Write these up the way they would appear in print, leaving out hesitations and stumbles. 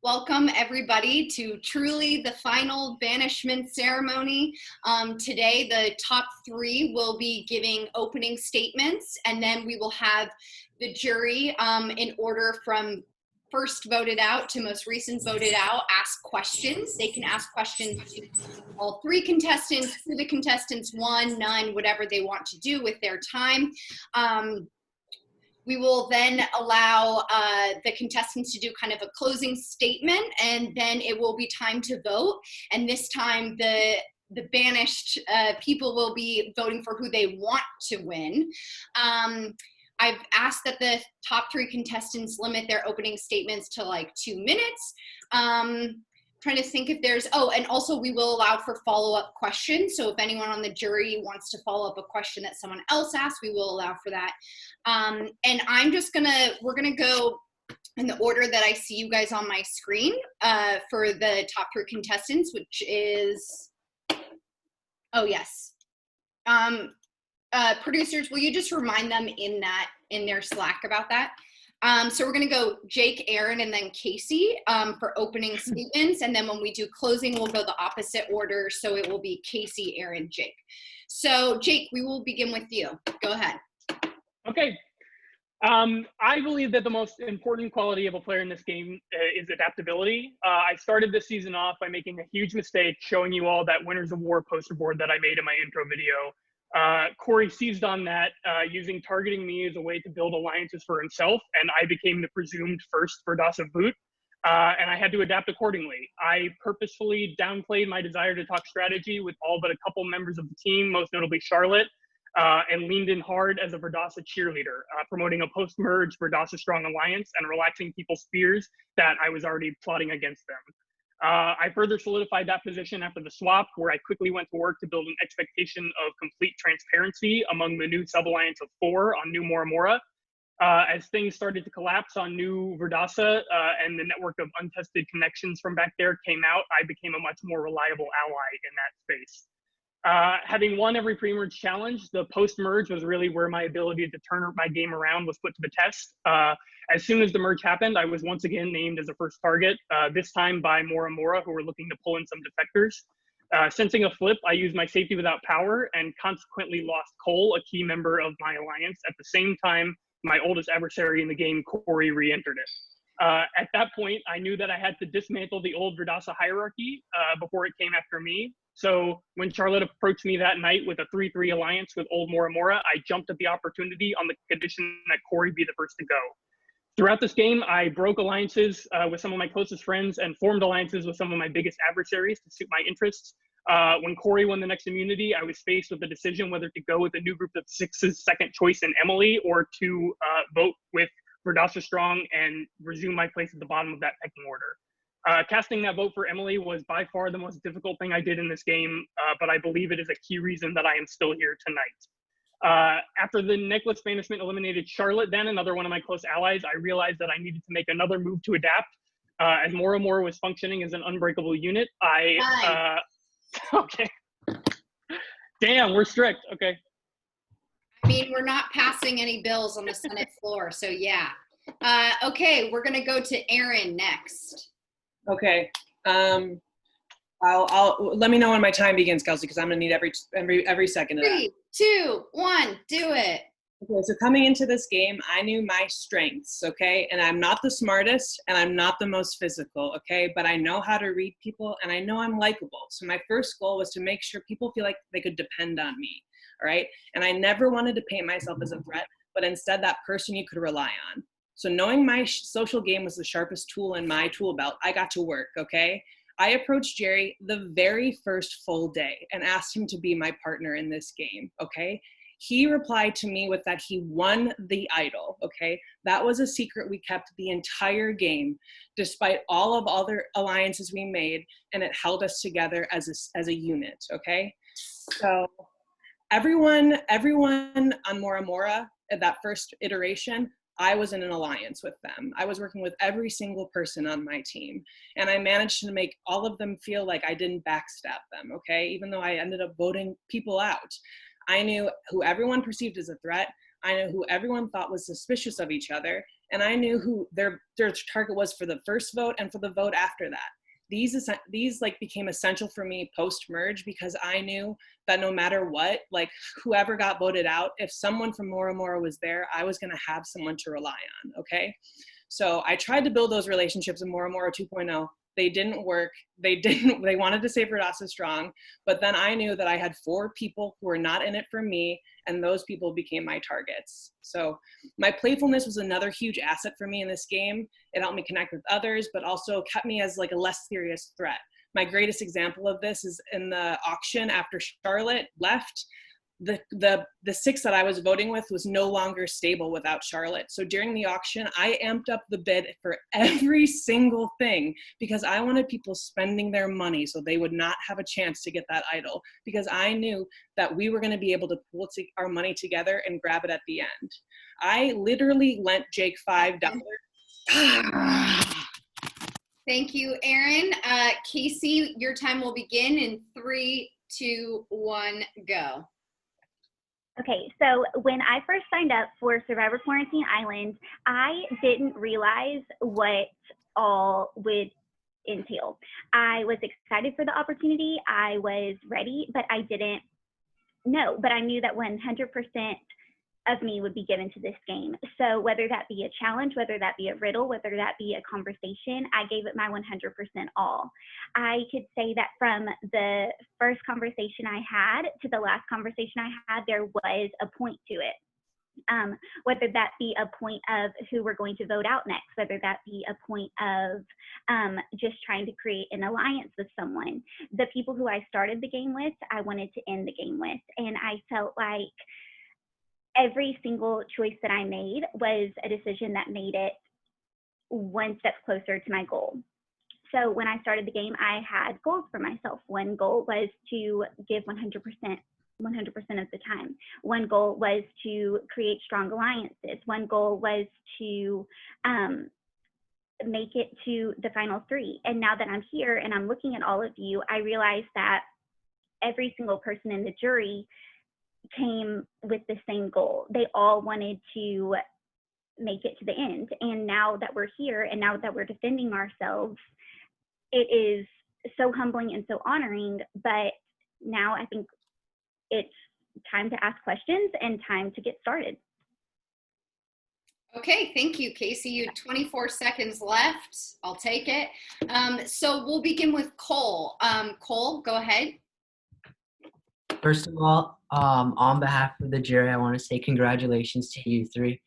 Welcome everybody to truly the final banishment ceremony. Today, the top three will be giving opening statements, and then we will have the jury in order from first voted out to most recent voted out ask questions. They can ask questions to all three contestants, to the contestants, one, none, whatever they want to do with their time. We will then allow the contestants to do kind of a closing statement, and then it will be time to vote. And this time, the banished people will be voting for who they want to win. I've asked that the top three contestants limit their opening statements to like 2 minutes. Trying to think if there's, and also we will allow for follow-up questions. So if anyone on the jury wants to follow up a question that someone else asked, we will allow for that. And we're gonna go in the order that I see you guys on my screen for the top three contestants, which is, yes. Producers, will you just remind them in their Slack about that? So we're gonna go Jake, Aaron, and then Casey for opening statements. And then when we do closing, we'll go the opposite order. So it will be Casey, Aaron, Jake. So Jake, we will begin with you. Go ahead. Okay. I believe that the most important quality of a player in this game is adaptability. I started this season off by making a huge mistake showing you all that Winners of War poster board that I made in my intro video. Corey seized on that, using targeting me as a way to build alliances for himself, and I became the presumed first Verdasa boot, and I had to adapt accordingly. I purposefully downplayed my desire to talk strategy with all but a couple members of the team, most notably Charlotte, and leaned in hard as a Verdasa cheerleader, promoting a post-merge Verdasa strong alliance and relaxing people's fears that I was already plotting against them. I further solidified that position after the swap, where I quickly went to work to build an expectation of complete transparency among the new sub-alliance of 4 on New Moramora. As things started to collapse on New Verdasa and the network of untested connections from back there came out, I became a much more reliable ally in that space. Having won every pre-merge challenge, the post-merge was really where my ability to turn my game around was put to the test. As soon as the merge happened, I was once again named as a first target, this time by Moramora, who were looking to pull in some defectors. Sensing a flip, I used my safety without power and consequently lost Cole, a key member of my alliance. At the same time, my oldest adversary in the game, Corey, re-entered it. At that point, I knew that I had to dismantle the old Verdasa hierarchy before it came after me. So when Charlotte approached me that night with a 3-3 alliance with old Moramora, I jumped at the opportunity on the condition that Corey be the first to go. Throughout this game, I broke alliances with some of my closest friends and formed alliances with some of my biggest adversaries to suit my interests. When Corey won the next immunity, I was faced with the decision whether to go with a new group of 6's second choice in Emily or to vote with Verdasa Strong and resume my place at the bottom of that pecking order. Casting that vote for Emily was by far the most difficult thing I did in this game, but I believe it is a key reason that I am still here tonight. After the Necklace Banishment eliminated Charlotte, then another one of my close allies, I realized that I needed to make another move to adapt. As Moramora was functioning as an unbreakable unit, okay. Damn, we're strict, okay. I mean, we're not passing any bills on the Senate floor, so yeah. Okay, we're gonna go to Aaron next. Okay. I'll let me know when my time begins, Kelsey, because I'm gonna need every second of that. 3, 2, 1, do it. Okay, so coming into this game, I knew my strengths, okay? And I'm not the smartest and I'm not the most physical, okay? But I know how to read people and I know I'm likable. So my first goal was to make sure people feel like they could depend on me, all right? And I never wanted to paint myself as a threat, but instead that person you could rely on. So knowing my social game was the sharpest tool in my tool belt, I got to work, okay? I approached Jerry the very first full day and asked him to be my partner in this game, okay? He replied to me with that he won the idol, okay? That was a secret we kept the entire game, despite all of other alliances we made, and it held us together as a unit, okay? So everyone on Moramora at that first iteration, I was in an alliance with them. I was working with every single person on my team, and I managed to make all of them feel like I didn't backstab them, okay? Even though I ended up voting people out. I knew who everyone perceived as a threat. I knew who everyone thought was suspicious of each other, And I knew who their target was for the first vote and for the vote after that. These like became essential for me post merge, because I knew that no matter what, like whoever got voted out, if someone from Mora Mora was there, I was going to have someone to rely on. Okay. So I tried to build those relationships in Mora Mora 2.0. They didn't work. They wanted to save Radassa strong, but then I knew that I had 4 people who were not in it for me, and those people became my targets. So my playfulness was another huge asset for me in this game. It helped me connect with others, but also kept me as like a less serious threat. My greatest example of this is in the auction after Charlotte left. The 6 that I was voting with was no longer stable without Charlotte. So during the auction, I amped up the bid for every single thing, because I wanted people spending their money so they would not have a chance to get that idol, because I knew that we were going to be able to pool our money together and grab it at the end. I literally lent Jake $5. Thank you, Aaron. Casey, your time will begin in 3, 2, 1, go. Okay, so when I first signed up for Survivor Quarantine Island, I didn't realize what all would entail. I was excited for the opportunity. I was ready, but I didn't know. But I knew that 100% of me would be given to this game. So whether that be a challenge, whether that be a riddle, whether that be a conversation, I gave it my 100% all. I could say that from the first conversation I had to the last conversation I had, there was a point to it. Whether that be a point of who we're going to vote out next, whether that be a point of just trying to create an alliance with someone. The people who I started the game with, I wanted to end the game with. And I felt like every single choice that I made was a decision that made it one step closer to my goal. So when I started the game, I had goals for myself. One goal was to give 100% of the time. One goal was to create strong alliances. One goal was to make it to the final 3. And now that I'm here and I'm looking at all of you, I realize that every single person in the jury came with the same goal. They all wanted to make it to the end. And now that we're here and now that we're defending ourselves, it is so humbling and so honoring. But now I think it's time to ask questions and time to get started. Okay, thank you, Casey. You have 24 seconds left. I'll take it. So we'll begin with Cole. Cole, go ahead. First of all, on behalf of the jury, I want to say congratulations to you 3.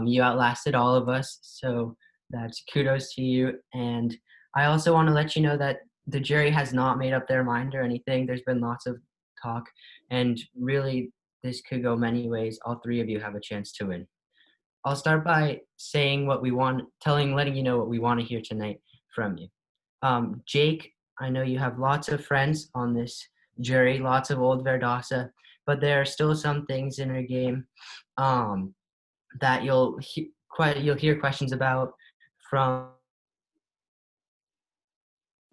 You outlasted all of us, so that's kudos to you. And I also want to let you know that the jury has not made up their mind or anything. There's been lots of talk, and really this could go many ways. All 3 of you have a chance to win. I'll start by saying what we want, letting you know what we want to hear tonight from you. Jake, I know you have lots of friends on this jury, lots of old Verdasa, but there are still some things in her game that you'll hear questions about from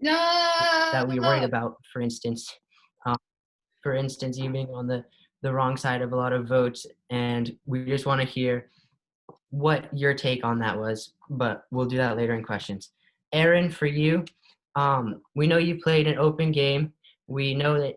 that we're worried about. For instance, you being on the wrong side of a lot of votes, and we just want to hear what your take on that was, but we'll do that later in questions. Aaron, for you, we know you played an open game. We know that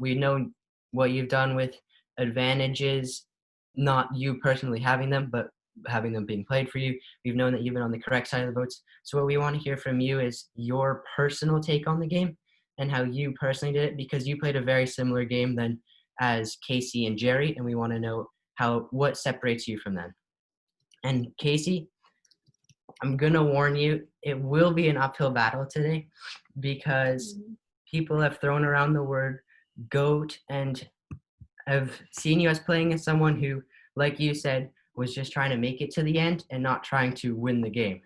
we know what you've done with advantages, not you personally having them, but having them being played for you. We've known that you've been on the correct side of the votes. So what we want to hear from you is your personal take on the game and how you personally did it, because you played a very similar game than as Casey and Jerry, and we want to know what separates you from them. And Casey, I'm going to warn you, it will be an uphill battle today, because people have thrown around the word GOAT, and I've seen you as playing as someone who, like you said, was just trying to make it to the end and not trying to win the game.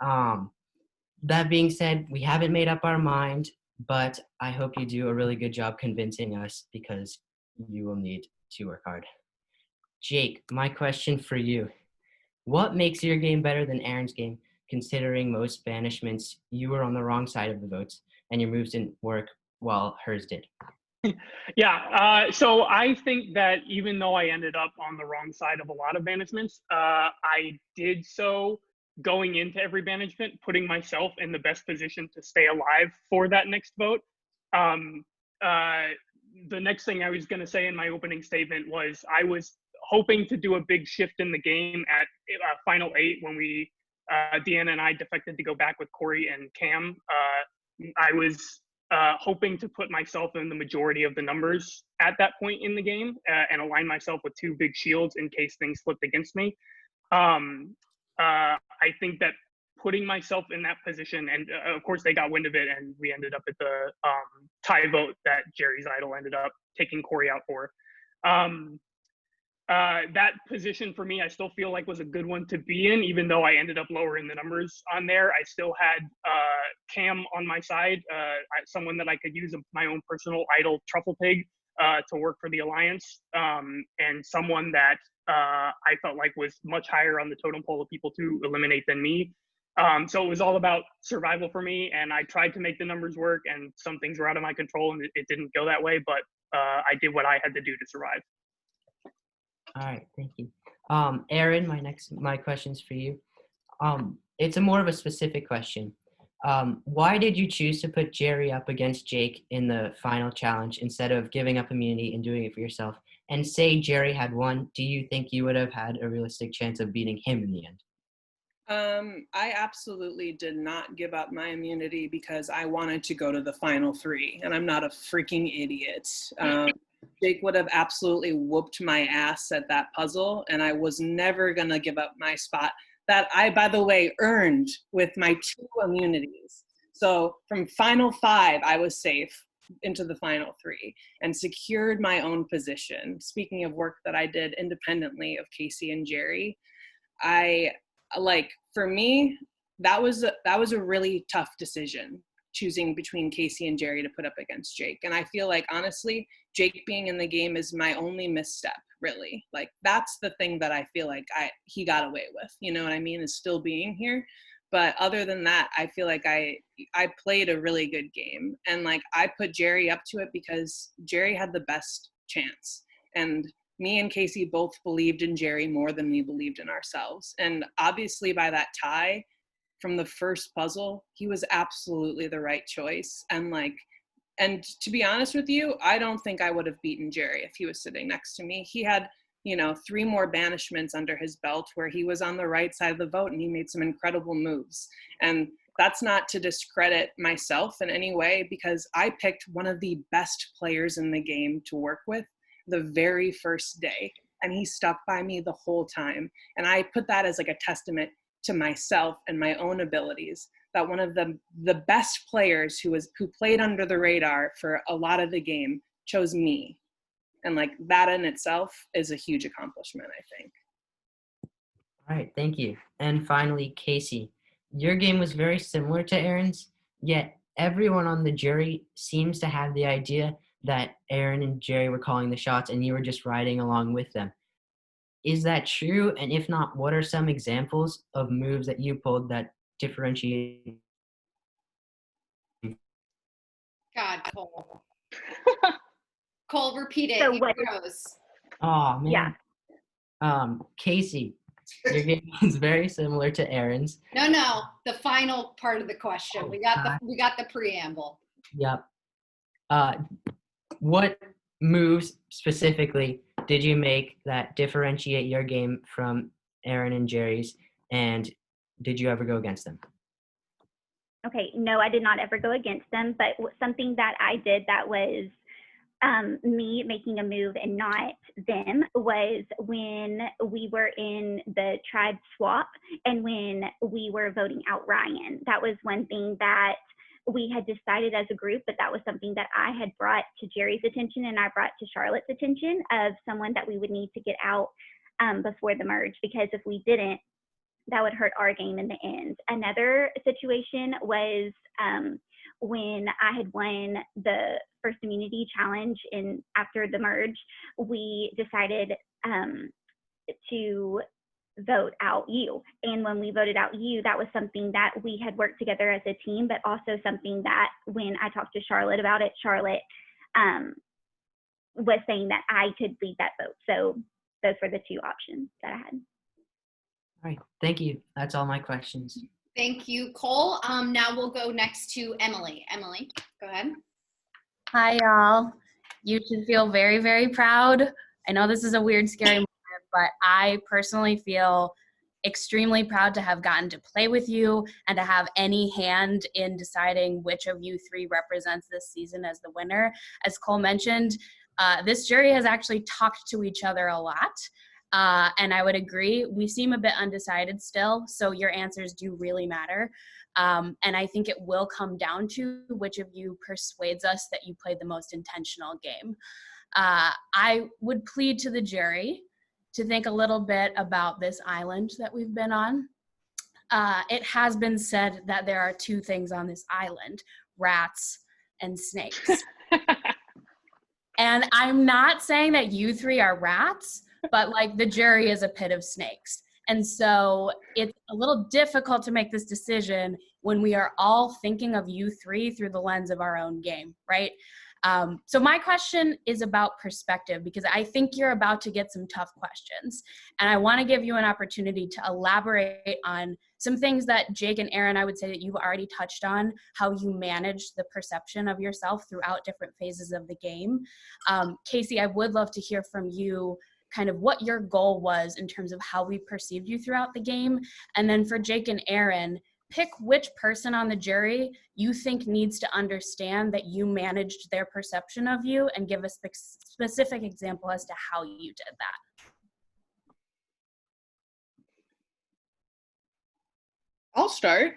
That being said, we haven't made up our mind, but I hope you do a really good job convincing us, because you will need to work hard. Jake, my question for you. What makes your game better than Aaron's game, considering most banishments, you were on the wrong side of the votes and your moves didn't work while hers did? Yeah, so I think that even though I ended up on the wrong side of a lot of banishments, I did so going into every banishment, putting myself in the best position to stay alive for that next vote. Um, uh, the next thing I was going to say in my opening statement was I was hoping to do a big shift in the game at Final 8 when Deanna and I defected to go back with Corey and Cam. I was hoping to put myself in the majority of the numbers at that point in the game and align myself with 2 big shields in case things flipped against me. I think that putting myself in that position, and of course they got wind of it, and we ended up at the tie vote that Jerry's Idol ended up taking Corey out for. That position for me, I still feel like was a good one to be in, even though I ended up lower in the numbers on there. I still had Cam on my side, someone that I could use my own personal idol truffle pig to work for the Alliance, and someone that I felt like was much higher on the totem pole of people to eliminate than me. So it was all about survival for me, and I tried to make the numbers work, and some things were out of my control, and it didn't go that way, but I did what I had to do to survive. All right, thank you. Aaron, my question's for you. It's a more of a specific question. Why did you choose to put Jerry up against Jake in the final challenge instead of giving up immunity and doing it for yourself? And say Jerry had won, do you think you would have had a realistic chance of beating him in the end? I absolutely did not give up my immunity because I wanted to go to the final 3, and I'm not a freaking idiot. Jake would have absolutely whooped my ass at that puzzle, and I was never going to give up my spot that I, by the way, earned with my 2 immunities. So from final 5, I was safe into the final 3 and secured my own position. Speaking of work that I did independently of Casey and Jerry, for me, that was a really tough decision, choosing between Casey and Jerry to put up against Jake. And I feel like, honestly, Jake being in the game is my only misstep, really. Like, that's the thing that I feel like he got away with, you know what I mean, is still being here. But other than that, I feel like I played a really good game. And, like, I put Jerry up to it because Jerry had the best chance. And me and Casey both believed in Jerry more than we believed in ourselves. And obviously by that tie, from the first puzzle, he was absolutely the right choice. And to be honest with you, I don't think I would have beaten Jerry if he was sitting next to me. He had, 3 more banishments under his belt where he was on the right side of the vote, and he made some incredible moves. And that's not to discredit myself in any way, because I picked one of the best players in the game to work with the very first day, and he stuck by me the whole time. And I put that as like a testament to myself and my own abilities, that one of the best players who played under the radar for a lot of the game chose me. And like that in itself is a huge accomplishment, I think. All right, thank you. And finally, Casey, your game was very similar to Aaron's, yet everyone on the jury seems to have the idea that Aaron and Jerry were calling the shots and you were just riding along with them. Is that true? And if not, what are some examples of moves that you pulled that differentiate? God, Cole. Cole, repeat it. So Here what- it goes. Oh, man. Yeah. Casey, your game is very similar to Aaron's. No, the final part of the question. We got the preamble. Yep. What moves specifically did you make that differentiate your game from Aaron and Jerry's, and did you ever go against them? Okay, no, I did not ever go against them, but something that I did that was me making a move and not them was when we were in the tribe swap and when we were voting out Ryan. That was one thing that we had decided as a group, but that was something that I had brought to Jerry's attention and I brought to Charlotte's attention of someone that we would need to get out before the merge, because if we didn't, that would hurt our game in the end. Another situation was when I had won the first immunity challenge after the merge, we decided to vote out you. And when we voted out you, that was something that we had worked together as a team, but also something that when I talked to Charlotte about it, Charlotte was saying that I could lead that vote. So those were the two options that I had. All right, thank you. That's all my questions. Thank you, Cole. Now we'll go next to Emily. Emily, go ahead. Hi, y'all. You should feel very, very proud. I know this is a weird, scary moment, but I personally feel extremely proud to have gotten to play with you and to have any hand in deciding which of you three represents this season as the winner. As Cole mentioned, this jury has actually talked to each other a lot. And I would agree, we seem a bit undecided still, so your answers do really matter. And I think it will come down to which of you persuades us that you played the most intentional game. I would plead to the jury to think a little bit about this island that we've been on. It has been said that there are two things on this island, rats and snakes. And I'm not saying that you three are rats, but like the jury is a pit of snakes. And so it's a little difficult to make this decision when we are all thinking of you three through the lens of our own game, right? So my question is about perspective, because I think you're about to get some tough questions. And I want to give you an opportunity to elaborate on some things that Jake and Aaron, I would say that you've already touched on, how you managed the perception of yourself throughout different phases of the game. Casey, I would love to hear from you kind of what your goal was in terms of how we perceived you throughout the game. And then for Jake and Aaron, pick which person on the jury you think needs to understand that you managed their perception of you and give a specific example as to how you did that. I'll start.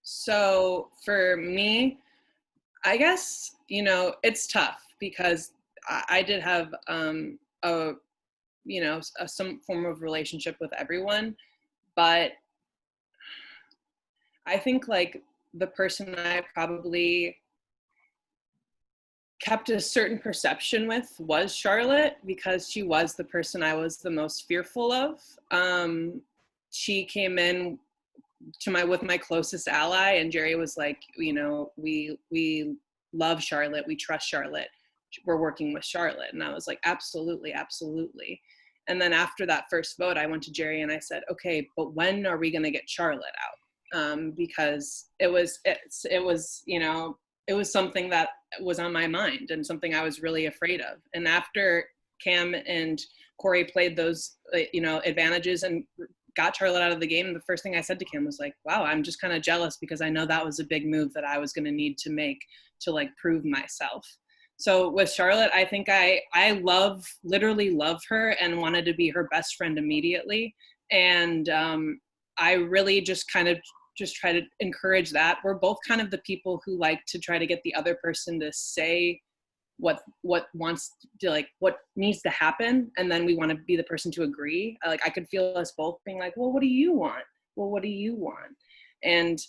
So for me, I guess, it's tough because I did have some form of relationship with everyone, but I think like the person I probably kept a certain perception with was Charlotte, because she was the person I was the most fearful of. She came in with my closest ally, and Jerry was like, we love Charlotte, we trust Charlotte, we're working with Charlotte. And I was like, absolutely, absolutely. And then after that first vote, I went to Jerry and I said, okay, but when are we going to get Charlotte out? Because it was something that was on my mind and something I was really afraid of. And after Cam and Corey played those, advantages and got Charlotte out of the game, the first thing I said to Cam was like, wow, I'm just kind of jealous, because I know that was a big move that I was going to need to make to like prove myself. So with Charlotte, I think I literally love her and wanted to be her best friend immediately. And I really just try to encourage that. We're both kind of the people who like to try to get the other person to say what wants to, like, what needs to happen, and then we want to be the person to agree. Like, I could feel us both being like, well, what do you want? Well, what do you want? And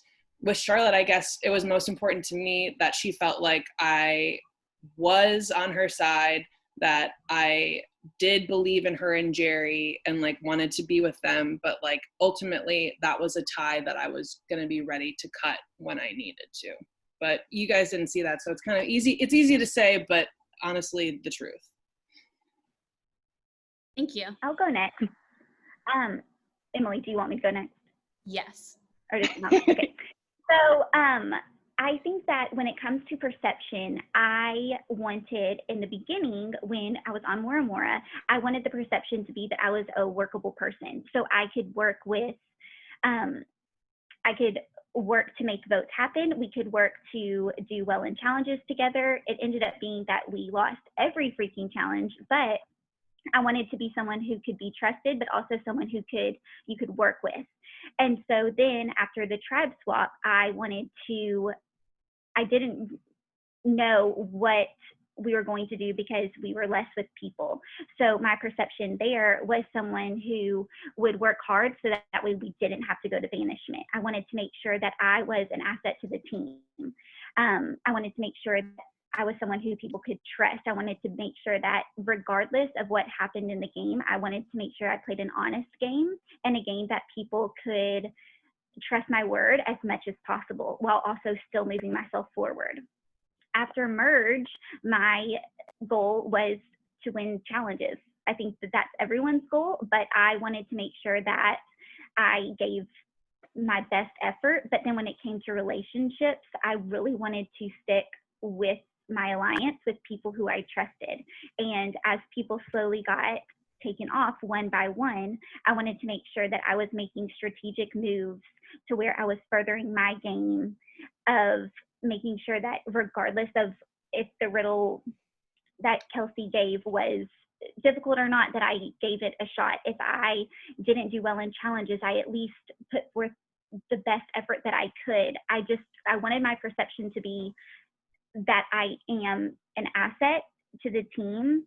with Charlotte, I guess it was most important to me that she felt like I was on her side, that I did believe in her and Jerry and like wanted to be with them, but like ultimately that was a tie that I was going to be ready to cut when I needed to. But you guys didn't see that, so it's kind of easy. It's easy to say, but honestly, the truth. Thank you. I'll go next. Emily, do you want me to go next? Yes. Or just not? Okay. So I think that when it comes to perception, I wanted in the beginning, when I was on Mora Mora, I wanted the perception to be that I was a workable person. So I could work with, I could work to make votes happen. We could work to do well in challenges together. It ended up being that we lost every freaking challenge, but I wanted to be someone who could be trusted, but also someone who you could work with. And so then after the tribe swap, I didn't know what we were going to do because we were less with people. So my perception there was someone who would work hard so that way we didn't have to go to banishment. I wanted to make sure that I was an asset to the team. I wanted to make sure that I was someone who people could trust. I wanted to make sure that regardless of what happened in the game, I wanted to make sure I played an honest game and a game that people could trust my word as much as possible while also still moving myself forward. after merge, my goal was to win challenges. I think that that's everyone's goal, but I wanted to make sure that I gave my best effort. But then when it came to relationships, I really wanted to stick with my alliance with people who I trusted. And as people slowly got taken off one by one, I wanted to make sure that I was making strategic moves to where I was furthering my game of making sure that regardless of if the riddle that Kelsey gave was difficult or not, that I gave it a shot. If I didn't do well in challenges, I at least put forth the best effort that I could. I wanted my perception to be that I am an asset to the team,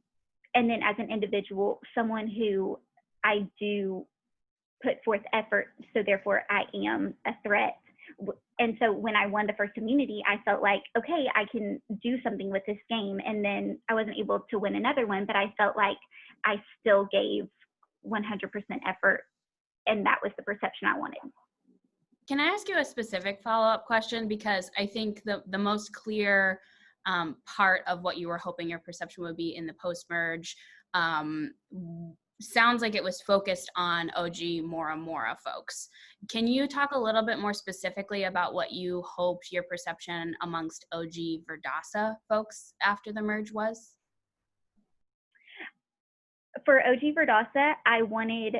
and then as an individual, someone who I do put forth effort, so therefore I am a threat. And so when I won the first immunity, I felt like, okay, I can do something with this game. And then I wasn't able to win another one, but I felt like I still gave 100% effort, and that was the perception I wanted. Can I ask you a specific follow-up question? Because I think the most clear part of what you were hoping your perception would be in the post-merge sounds like it was focused on OG Mora Mora folks. Can you talk a little bit more specifically about what you hoped your perception amongst OG Verdasa folks after the merge was? For OG Verdasa, I wanted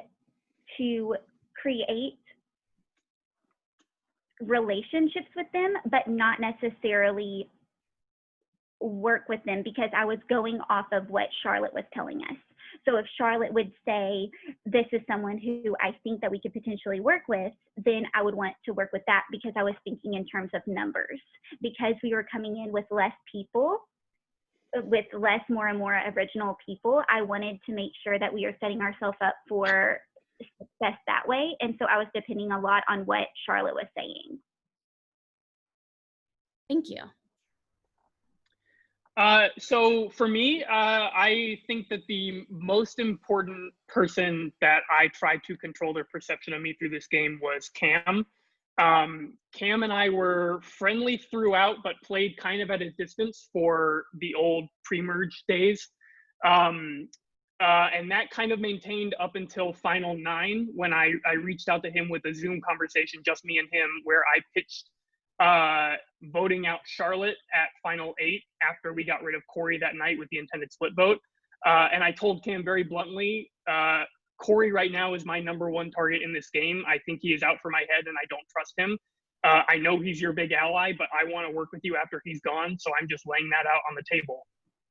to create relationships with them, but not necessarily work with them, because I was going off of what Charlotte was telling us. So if Charlotte would say, this is someone who I think that we could potentially work with, then I would want to work with that, because I was thinking in terms of numbers. Because we were coming in with less people, with less Mora Mora original people, I wanted to make sure that we are setting ourselves up for success that way. And so I was depending a lot on what Charlotte was saying. Thank you. So for me, I think that the most important person that I tried to control their perception of me through this game was Cam. Cam and I were friendly throughout, but played kind of at a distance for the old pre-merge days. And that kind of maintained up until Final 9, when I reached out to him with a Zoom conversation, just me and him, where I pitched voting out Charlotte at Final 8 after we got rid of Corey that night with the intended split vote. And I told Cam very bluntly, Corey right now is my #1 target in this game. I think he is out for my head and I don't trust him. I know he's your big ally, but I want to work with you after he's gone. So I'm just laying that out on the table.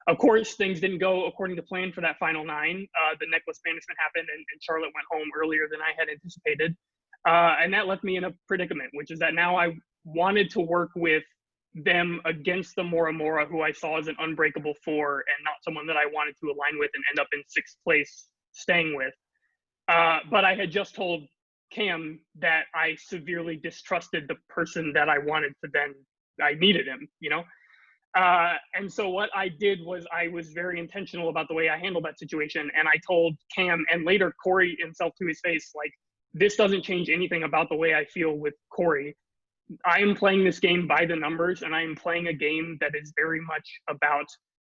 Of course, things didn't go according to plan for that Final 9. The necklace banishment happened and Charlotte went home earlier than I had anticipated. And that left me in a predicament, which is that now I wanted to work with them against the Mora Mora, who I saw as an unbreakable 4 and not someone that I wanted to align with and end up in 6th place staying with. But I had just told Cam that I severely distrusted the person that I wanted to then, I needed him, you know? And so what I did was I was very intentional about the way I handled that situation. And I told Cam and later Corey himself to his face, like, this doesn't change anything about the way I feel with Corey. I am playing this game by the numbers, and I am playing a game that is very much about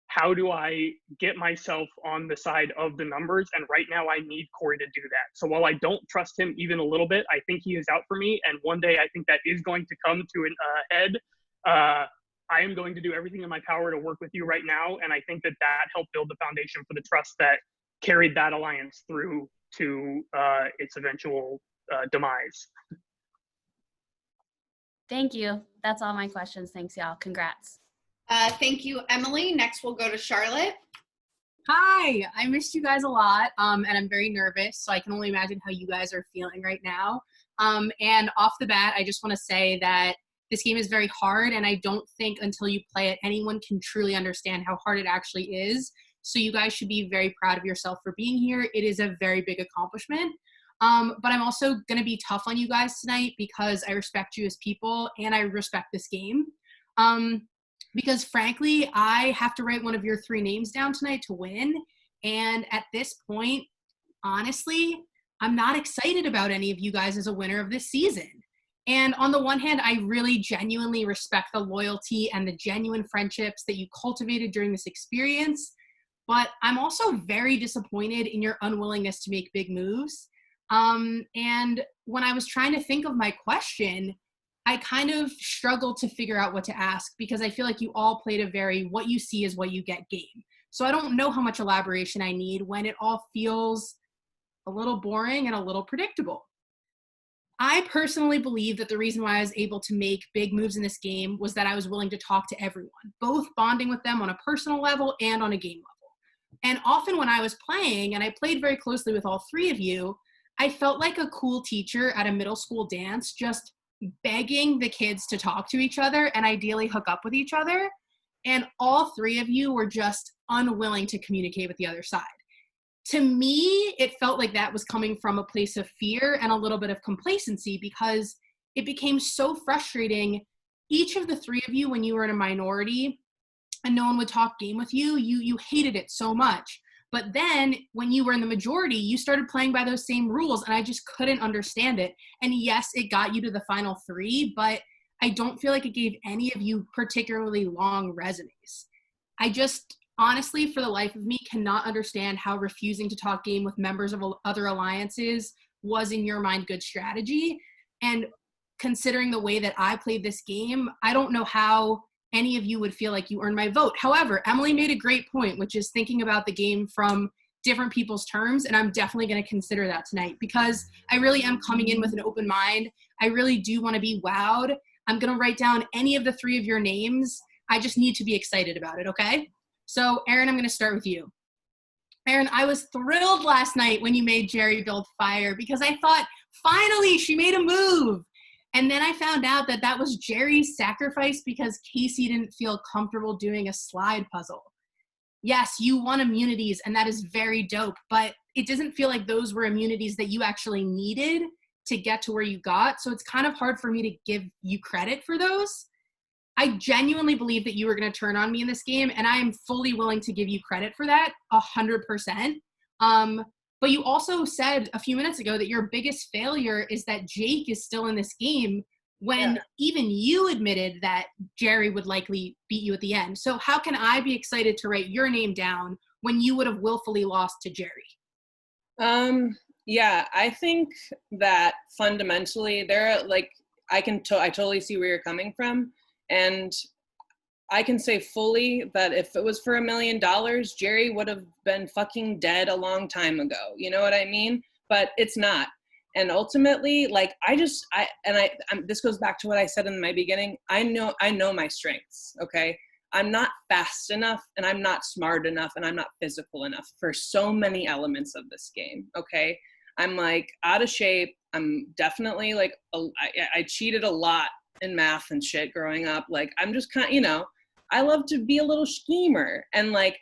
how do I get myself on the side of the numbers. And right now I need Corey to do that. So while I don't trust him even a little bit, I think he is out for me. And one day I think that is going to come to an head. I am going to do everything in my power to work with you right now. And I think that that helped build the foundation for the trust that carried that alliance through to its eventual demise. Thank you. That's all my questions. Thanks, y'all. Congrats. Thank you, Emily. Next, we'll go to Charlotte. Hi, I missed you guys a lot, and I'm very nervous, so I can only imagine how you guys are feeling right now. And off the bat, I just want to say that this game is very hard, and I don't think until you play it, anyone can truly understand how hard it actually is. So you guys should be very proud of yourself for being here. It is a very big accomplishment. But I'm also going to be tough on you guys tonight because I respect you as people and I respect this game. Because frankly, I have to write one of your 3 names down tonight to win. And at this point, honestly, I'm not excited about any of you guys as a winner of this season. And on the one hand, I really genuinely respect the loyalty and the genuine friendships that you cultivated during this experience. But I'm also very disappointed in your unwillingness to make big moves. And when I was trying to think of my question, I kind of struggled to figure out what to ask because I feel like you all played a very what you see is what you get game. So I don't know how much elaboration I need when it all feels a little boring and a little predictable. I personally believe that the reason why I was able to make big moves in this game was that I was willing to talk to everyone, both bonding with them on a personal level and on a game level. And often when I was playing, and I played very closely with all three of you, I felt like a cool teacher at a middle school dance, just begging the kids to talk to each other and ideally hook up with each other. And all three of you were just unwilling to communicate with the other side. To me, it felt like that was coming from a place of fear and a little bit of complacency because it became so frustrating. Each of the three of you, when you were in a minority and no one would talk game with you, you hated it so much. But then when you were in the majority, you started playing by those same rules and I just couldn't understand it. And yes, it got you to the final three, but I don't feel like it gave any of you particularly long resumes. I just honestly, for the life of me, cannot understand how refusing to talk game with members of other alliances was in your mind good strategy. And considering the way that I played this game, I don't know how any of you would feel like you earned my vote. However, Emily made a great point, which is thinking about the game from different people's terms, and I'm definitely going to consider that tonight because I really am coming in with an open mind. I really do want to be wowed. I'm going to write down any of the three of your names. I just need to be excited about it, okay? So, Erin, I'm going to start with you. Erin, I was thrilled last night when you made Jerry build fire because I thought, finally, she made a move. And then I found out that that was Jerry's sacrifice because Casey didn't feel comfortable doing a slide puzzle. Yes, you won immunities, and that is very dope, but it doesn't feel like those were immunities that you actually needed to get to where you got. So it's kind of hard for me to give you credit for those. I genuinely believe that you were going to turn on me in this game, and I am fully willing to give you credit for that, 100%. But you also said a few minutes ago that your biggest failure is that Jake is still in this game when even you admitted that Jerry would likely beat you at the end. So how can I be excited to write your name down when you would have willfully lost to Jerry? Yeah, I think that fundamentally I totally see where you're coming from. And I can say fully that if it was for $1 million, Jerry would have been fucking dead a long time ago. You know what I mean? But it's not. And ultimately, this goes back to what I said in my beginning. I know my strengths. Okay. I'm not fast enough and I'm not smart enough and I'm not physical enough for so many elements of this game. Okay. I'm like out of shape. I'm definitely like, I cheated a lot in math and shit growing up. Like, I'm just kind of, I love to be a little schemer. And like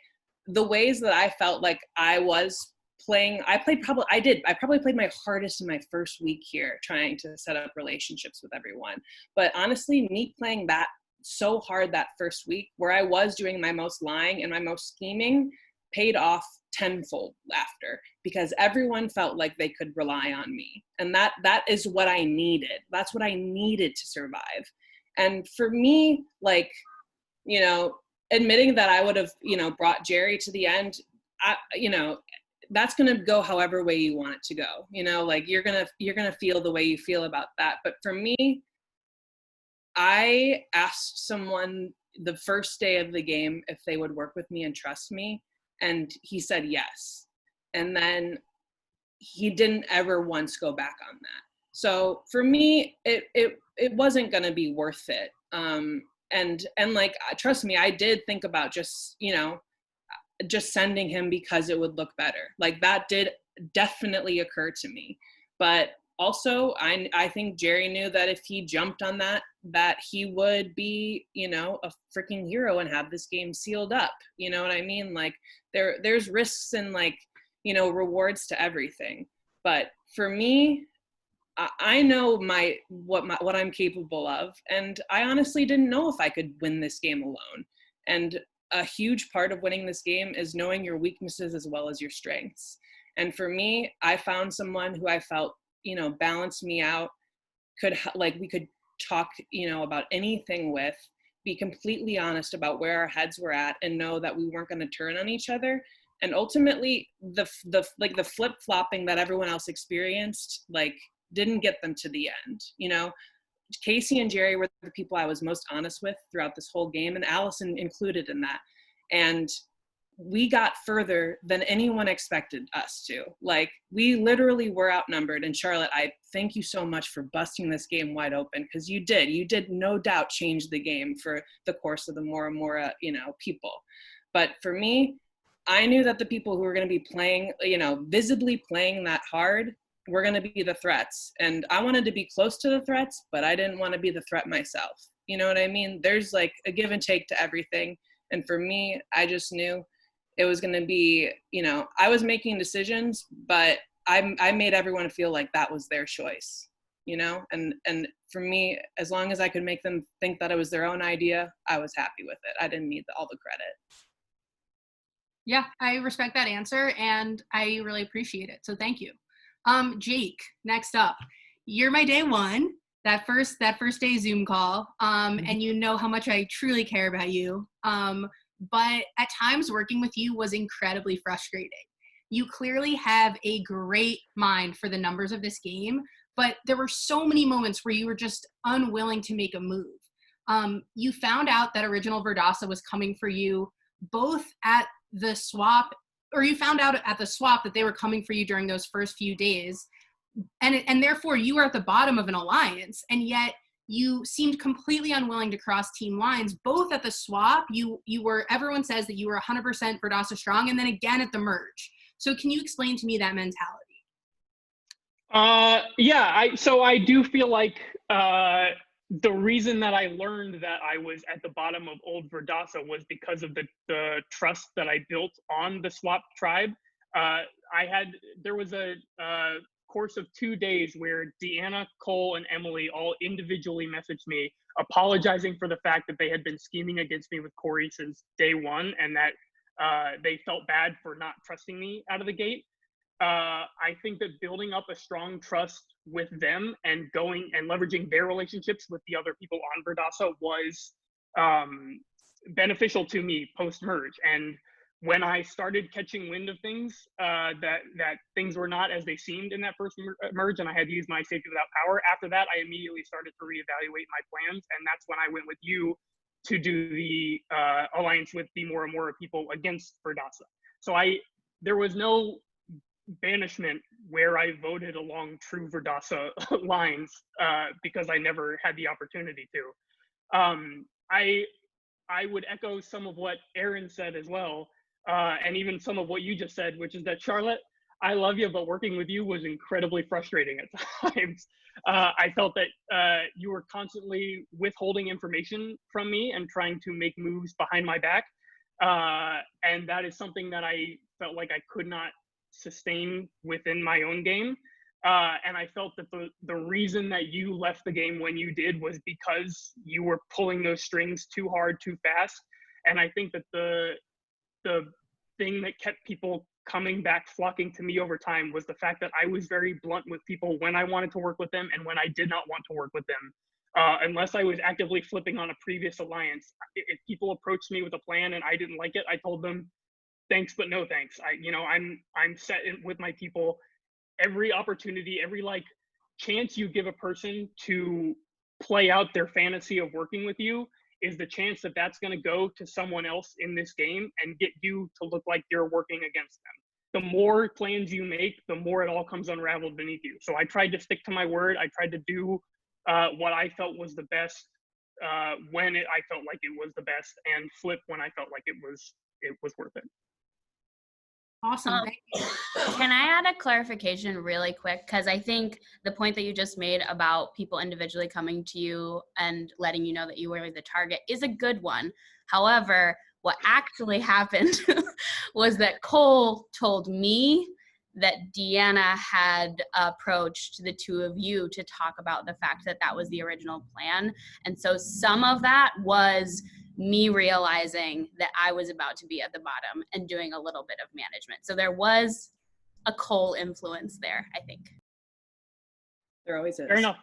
the ways that I felt like I was playing, I probably played my hardest in my first week here trying to set up relationships with everyone. But honestly, me playing that so hard that first week where I was doing my most lying and my most scheming paid off tenfold after because everyone felt like they could rely on me. And that is what I needed. That's what I needed to survive. And for me, like, admitting that I would have, brought Jerry to the end, that's going to go however way you want it to go. Like you're going to feel the way you feel about that. But for me, I asked someone the first day of the game if they would work with me and trust me. And he said yes. And then he didn't ever once go back on that. So for me, it wasn't going to be worth it. And like, trust me, I did think about just sending him because it would look better. Like that did definitely occur to me. But also, I think Jerry knew that if he jumped on that he would be, a freaking hero and have this game sealed up. You know what I mean? Like there's risks and like, rewards to everything. But for me, I know what I'm capable of. And I honestly didn't know if I could win this game alone. And a huge part of winning this game is knowing your weaknesses as well as your strengths. And for me, I found someone who I felt, balanced me out, we could talk, about anything with, be completely honest about where our heads were at, and know that we weren't going to turn on each other. And ultimately, the flip-flopping that everyone else experienced, didn't get them to the end. Casey and Jerry were the people I was most honest with throughout this whole game, and Allison included in that. And we got further than anyone expected us to. We literally were outnumbered. And Charlotte, I thank you so much for busting this game wide open, because you did no doubt change the game for the course of the Mora Mora, people. But for me, I knew that the people who were going to be playing, visibly playing that hard, were going to be the threats. And I wanted to be close to the threats, but I didn't want to be the threat myself. You know what I mean? There's a give and take to everything. And for me, I just knew it was going to be, I was making decisions, but I made everyone feel like that was their choice, and for me, as long as I could make them think that it was their own idea, I was happy with it. I didn't need all the credit. Yeah, I respect that answer, and I really appreciate it. So thank you. Jake, next up. You're my day one, that first day Zoom call, and you know how much I truly care about you. But at times working with you was incredibly frustrating. You clearly have a great mind for the numbers of this game, but there were so many moments where you were just unwilling to make a move. You found out that Original Verdasa was coming for you both at the swap, or you found out at the swap that they were coming for you during those first few days, and therefore you were at the bottom of an alliance, and yet you seemed completely unwilling to cross team lines. Both at the swap, you were, everyone says that you were 100% Verdasa strong, and then again at the merge. So can you explain to me that mentality? So I do feel like the reason that I learned that I was at the bottom of old Verdasa was because of the trust that I built on the swap tribe. There was a course of 2 days where Deanna, Cole, and Emily all individually messaged me apologizing for the fact that they had been scheming against me with Corey since day one, and that they felt bad for not trusting me out of the gate. I think that building up a strong trust with them and going and leveraging their relationships with the other people on Verdasa was beneficial to me post-merge. And when I started catching wind of things, that things were not as they seemed in that first merge, and I had to use my safety without power, after that, I immediately started to reevaluate my plans, and that's when I went with you to do the alliance with the Mora Mora people against Verdasa. So there was no banishment where I voted along true Verdasa lines because I never had the opportunity to. I would echo some of what Aaron said as well, and even some of what you just said, which is that, Charlotte, I love you, but working with you was incredibly frustrating at times. I felt that you were constantly withholding information from me and trying to make moves behind my back. And that is something that I felt like I could not sustain within my own game. And I felt that the reason that you left the game when you did was because you were pulling those strings too hard, too fast. And I think that the thing that kept people coming back, flocking to me over time, was the fact that I was very blunt with people when I wanted to work with them and when I did not want to work with them. Unless I was actively flipping on a previous alliance, if people approached me with a plan and I didn't like it, I told them, thanks, but no thanks. I'm set with my people. Every opportunity, every chance you give a person to play out their fantasy of working with you is the chance that that's going to go to someone else in this game and get you to look like you're working against them. The more plans you make, the more it all comes unraveled beneath you. So I tried to stick to my word. I tried to do what I felt was the best when I felt like it was the best, and flip when I felt like it was worth it. Awesome. Thank you. Can I add a clarification really quick? Because I think the point that you just made about people individually coming to you and letting you know that you were the target is a good one. However, what actually happened was that Cole told me that Deanna had approached the two of you to talk about the fact that that was the original plan. And so some of that was me realizing that I was about to be at the bottom and doing a little bit of management. So there was a Cole influence there, I think. There always is. Fair enough.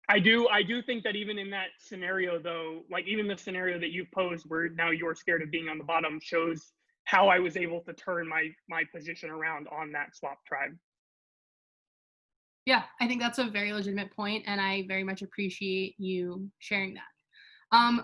I do think that even in that scenario, though, like even the scenario that you've posed where now you're scared of being on the bottom shows how I was able to turn my position around on that swap tribe. Yeah, I think that's a very legitimate point, and I very much appreciate you sharing that.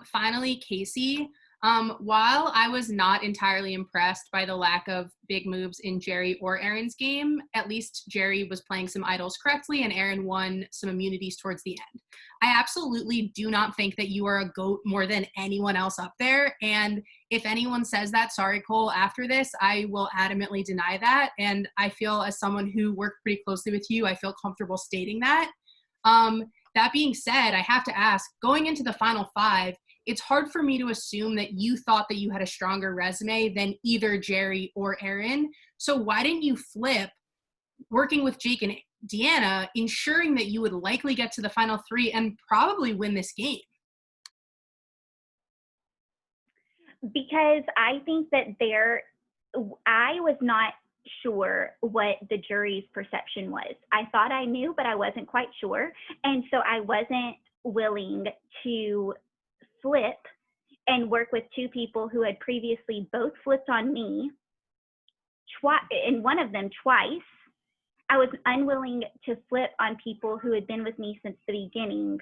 Finally, Casey, while I was not entirely impressed by the lack of big moves in Jerry or Aaron's game, at least Jerry was playing some idols correctly and Aaron won some immunities towards the end. I absolutely do not think that you are a GOAT more than anyone else up there. And if anyone says that, sorry, Cole, after this, I will adamantly deny that. And I feel as someone who worked pretty closely with you, I feel comfortable stating that. That being said, I have to ask, going into the final five, it's hard for me to assume that you thought that you had a stronger resume than either Jerry or Aaron. So why didn't you flip working with Jake and Deanna, ensuring that you would likely get to the final three and probably win this game? Because I think that I was not sure what the jury's perception was. I thought I knew, but I wasn't quite sure. And so I wasn't willing to flip and work with two people who had previously both flipped on me, and one of them twice. I was unwilling to flip on people who had been with me since the beginning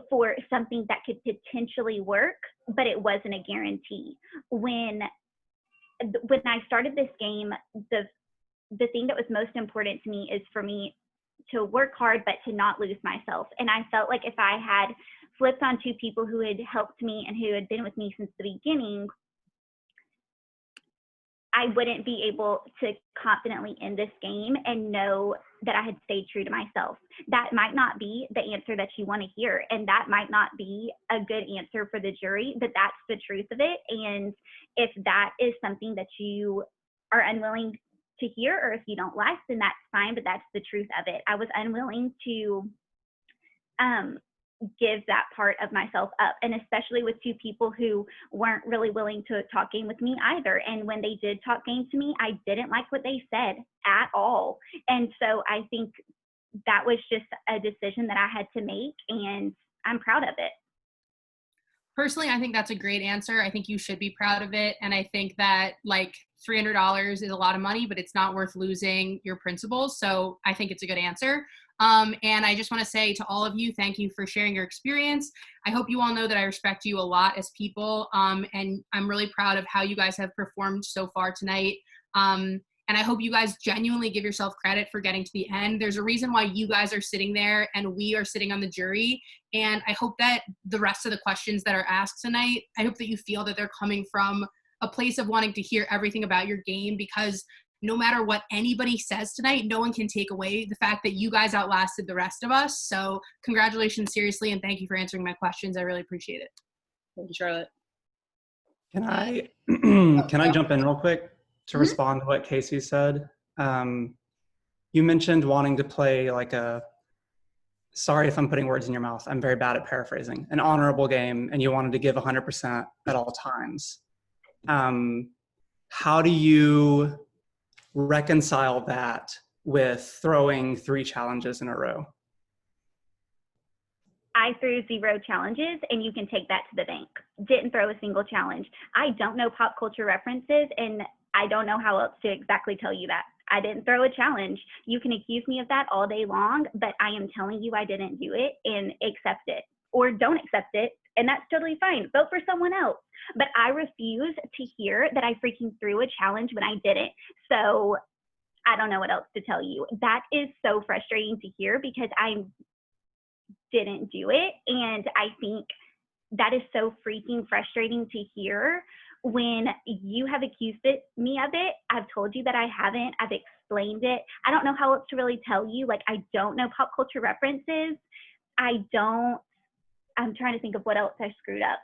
for something that could potentially work, but it wasn't a guarantee. When I started this game, the thing that was most important to me is for me to work hard, but to not lose myself. And I felt like if I had flipped on two people who had helped me and who had been with me since the beginning, I wouldn't be able to confidently end this game and know that I had stayed true to myself. That might not be the answer that you want to hear, and that might not be a good answer for the jury, but that's the truth of it. And if that is something that you are unwilling to hear, or if you don't like, then that's fine, but that's the truth of it. I was unwilling to give that part of myself up, and especially with two people who weren't really willing to talk game with me either. And when they did talk game to me, I didn't like what they said at all. And so I think that was just a decision that I had to make, and I'm proud of it. Personally, I think that's a great answer. I think you should be proud of it. And I think that like $300 is a lot of money, but it's not worth losing your principles. So I think it's a good answer. And I just want to say to all of you, thank you for sharing your experience. I hope you all know that I respect you a lot as people. And I'm really proud of how you guys have performed so far tonight. And I hope you guys genuinely give yourself credit for getting to the end. There's a reason why you guys are sitting there and we are sitting on the jury. And I hope that the rest of the questions that are asked tonight, I hope that you feel that they're coming from a place of wanting to hear everything about your game, because no matter what anybody says tonight, no one can take away the fact that you guys outlasted the rest of us. So congratulations, seriously, and thank you for answering my questions. I really appreciate it. Thank you, Charlotte. Can I jump in real quick to respond to what Casey said? You mentioned wanting to play like sorry if I'm putting words in your mouth, I'm very bad at paraphrasing, an honorable game, and you wanted to give 100% at all times. How do you reconcile that with throwing 3 challenges in a row? I threw 0 challenges, and you can take that to the bank. Didn't throw a single challenge. I don't know pop culture references, and I don't know how else to exactly tell you that. I didn't throw a challenge. You can accuse me of that all day long, but I am telling you I didn't do it, and accept it. Or don't accept it, and that's totally fine. Vote for someone else. But I refuse to hear that I freaking threw a challenge when I didn't. So I don't know what else to tell you. That is so frustrating to hear, because I didn't do it. And I think that is so freaking frustrating to hear when you have accused me of it. I've told you that I haven't. I've explained it. I don't know how else to really tell you. Like, I don't know pop culture references. I'm trying to think of what else I screwed up.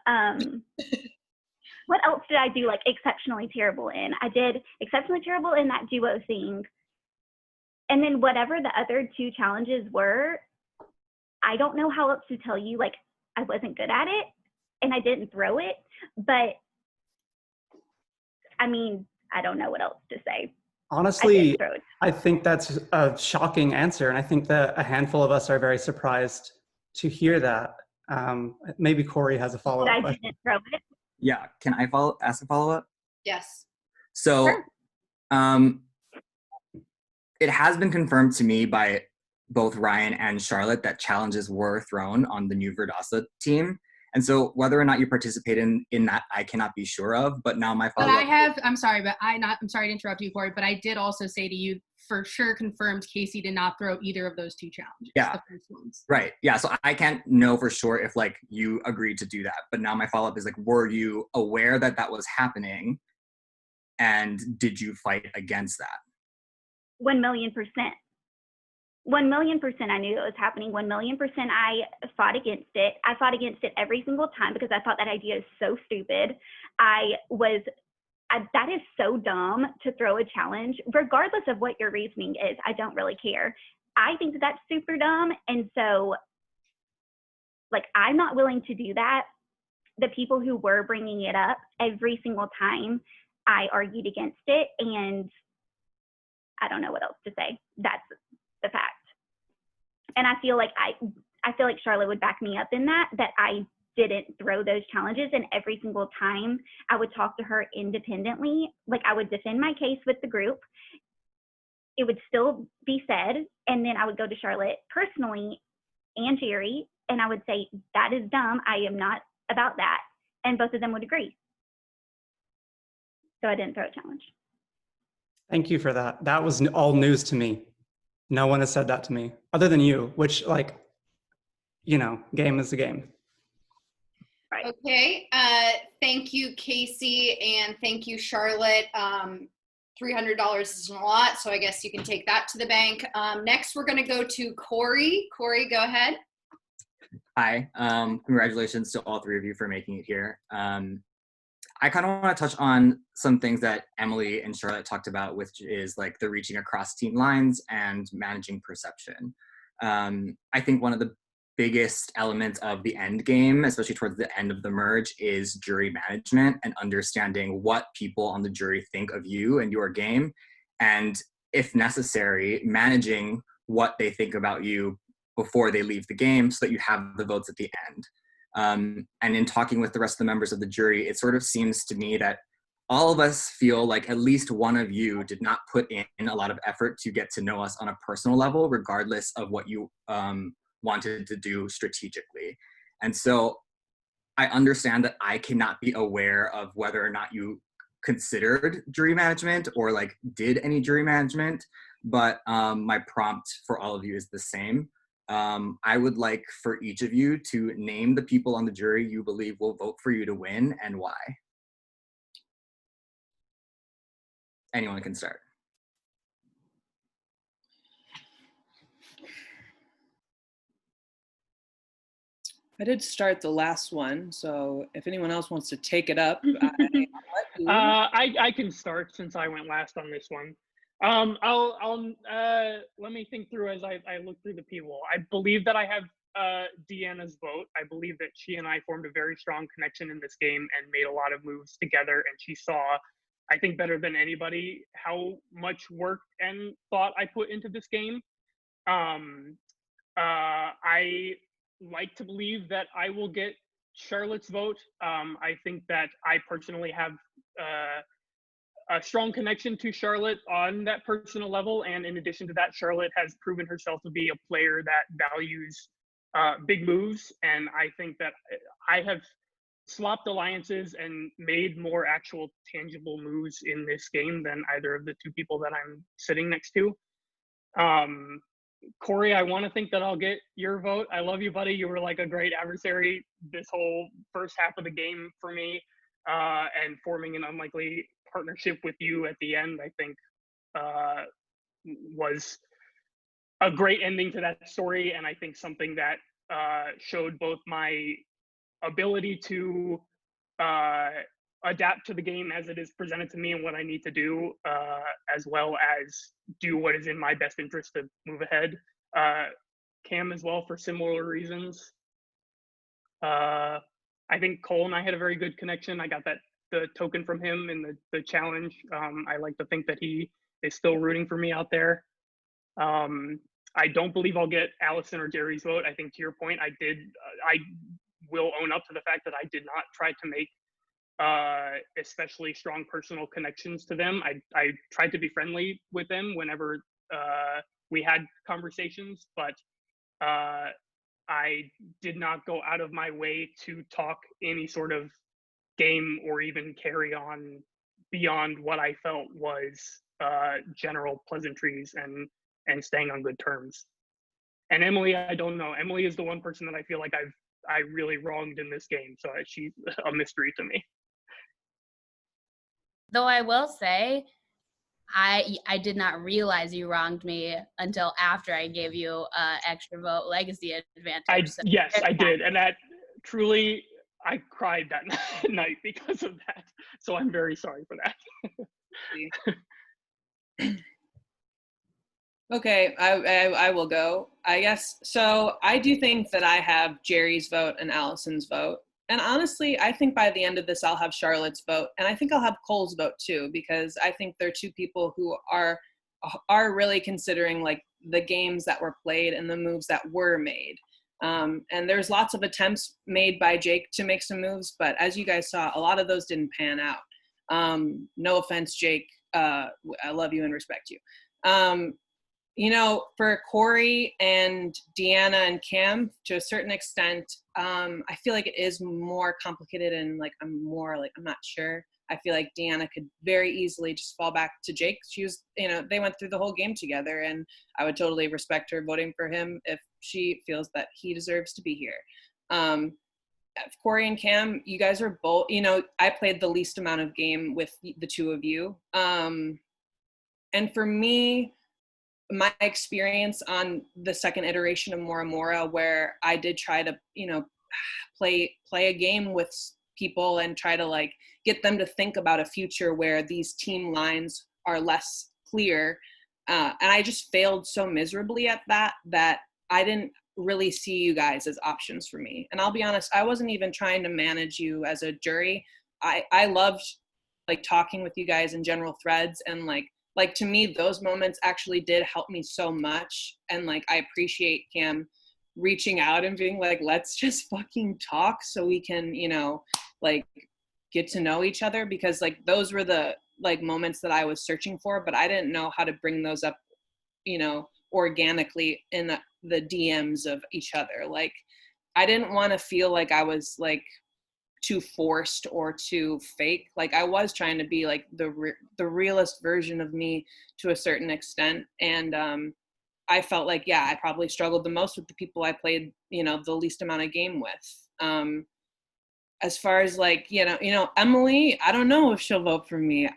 What else did I do like exceptionally terrible in? I did exceptionally terrible in that duo thing. And then whatever the other 2 challenges were, I don't know how else to tell you. Like, I wasn't good at it and I didn't throw it, but I mean, I don't know what else to say. Honestly, I think that's a shocking answer. And I think that a handful of us are very surprised to hear that. Maybe Corey has a But follow-up I question. didn't throw it. Yeah, can I ask a follow-up? Yes. So, Sure. it has been confirmed to me by both Ryan and Charlotte that challenges were thrown on the new Verdasa team. And so whether or not you participate in that, I cannot be sure of. But now my But follow-up. I'm sorry to interrupt you, Corey, but I did also say to you, for sure confirmed Casey did not throw either of those two challenges. Yeah. The first ones. Right. Yeah. So I can't know for sure if like you agreed to do that. But now my follow-up is like, were you aware that that was happening? And did you fight against that? 1,000,000%. 1,000,000% I knew it was happening. 1,000,000% I fought against it. I fought against it every single time because I thought that idea is so stupid. That is so dumb to throw a challenge, regardless of what your reasoning is. I don't really care. I think that that's super dumb. And so, like, I'm not willing to do that. The people who were bringing it up every single time, I argued against it. And I don't know what else to say. That's the fact. And I feel like Charlotte would back me up in that I didn't throw those challenges, and every single time I would talk to her independently. Like, I would defend my case with the group. It would still be said, and then I would go to Charlotte personally and Jerry, and I would say, that is dumb. I am not about that. And both of them would agree. So I didn't throw a challenge. Thank you for that. That was all news to me. No one has said that to me, other than you, which, like, you know, game is the game. Right. Okay. Thank you, Casey, and thank you, Charlotte. $300 isn't a lot, so I guess you can take that to the bank. Next, we're going to go to Corey. Corey, go ahead. Hi. Congratulations to all three of you for making it here. I kind of want to touch on some things that Emily and Charlotte talked about, which is like the reaching across team lines and managing perception. I think one of the biggest elements of the end game, especially towards the end of the merge, is jury management and understanding what people on the jury think of you and your game, and if necessary, managing what they think about you before they leave the game so that you have the votes at the end. And in talking with the rest of the members of the jury, it sort of seems to me that all of us feel like at least one of you did not put in a lot of effort to get to know us on a personal level, regardless of what you wanted to do strategically. And so I understand that I cannot be aware of whether or not you considered jury management or like did any jury management, but my prompt for all of you is the same. I would like for each of you to name the people on the jury you believe will vote for you to win and why. Anyone can start. I did start the last one, so if anyone else wants to take it up, I'll let you. I can start since I went last on this one. Let me think through as I look through the people. I believe that I have Deanna's vote. I believe that she and I formed a very strong connection in this game and made a lot of moves together, and she saw, I think better than anybody, how much work and thought I put into this game. I like to believe that I will get Charlotte's vote. I think that I personally have a strong connection to Charlotte on that personal level, and in addition to that, Charlotte has proven herself to be a player that values big moves, and I think that I have swapped alliances and made more actual tangible moves in this game than either of the two people that I'm sitting next to. Corey, I want to think that I'll get your vote. I love you, buddy. You were like a great adversary this whole first half of the game for me, and forming an unlikely partnership with you at the end, I think, was a great ending to that story, and I think something that showed both my ability to adapt to the game as it is presented to me and what I need to do, as well as do what is in my best interest to move ahead. Cam as well, for similar reasons. I think Cole and I had a very good connection. I got the token from him in the challenge. I like to think that he is still rooting for me out there. I don't believe I'll get Allison or Jerry's vote. I think to your point, I will own up to the fact that I did not try to make especially strong personal connections to them. I tried to be friendly with them whenever we had conversations, but I did not go out of my way to talk any sort of game or even carry on beyond what I felt was general pleasantries and staying on good terms. And Emily, I don't know. Emily is the one person that I feel like I really wronged in this game, so she's a mystery to me. Though I will say, I did not realize you wronged me until after I gave you extra vote legacy advantage. So Yes, I did, and that truly, I cried that night because of that. So I'm very sorry for that. Okay, I will go, I guess. So I do think that I have Jerry's vote and Allison's vote. And honestly, I think by the end of this, I'll have Charlotte's vote. And I think I'll have Cole's vote too, because I think they're two people who are really considering like the games that were played and the moves that were made. And there's lots of attempts made by Jake to make some moves, but as you guys saw, a lot of those didn't pan out. No offense, Jake. I love you and respect you. You know, for Corey and Deanna and Cam, to a certain extent, I feel like it is more complicated and like I'm not sure. I feel like Deanna could very easily just fall back to Jake. She was, you know, they went through the whole game together, and I would totally respect her voting for him if she feels that he deserves to be here. Corey and Cam, you guys are both, you know, I played the least amount of game with the two of you. And for me, my experience on the second iteration of Mora Mora, where I did try to, you know, play a game with people and try to like get them to think about a future where these team lines are less clear. And I just failed so miserably at that I didn't really see you guys as options for me. And I'll be honest, I wasn't even trying to manage you as a jury. I loved like talking with you guys in general threads, and like to me, those moments actually did help me so much. And like, I appreciate Cam reaching out and being like, let's just fucking talk so we can, you know, like get to know each other, because like those were the like moments that I was searching for, but I didn't know how to bring those up, you know, organically in the DMs of each other. Like, I didn't want to feel like I was like too forced or too fake. Like I was trying to be like the realest version of me to a certain extent. And I felt like, yeah, I probably struggled the most with the people I played, you know, the least amount of game with. As far as like, you know, Emily, I don't know if she'll vote for me.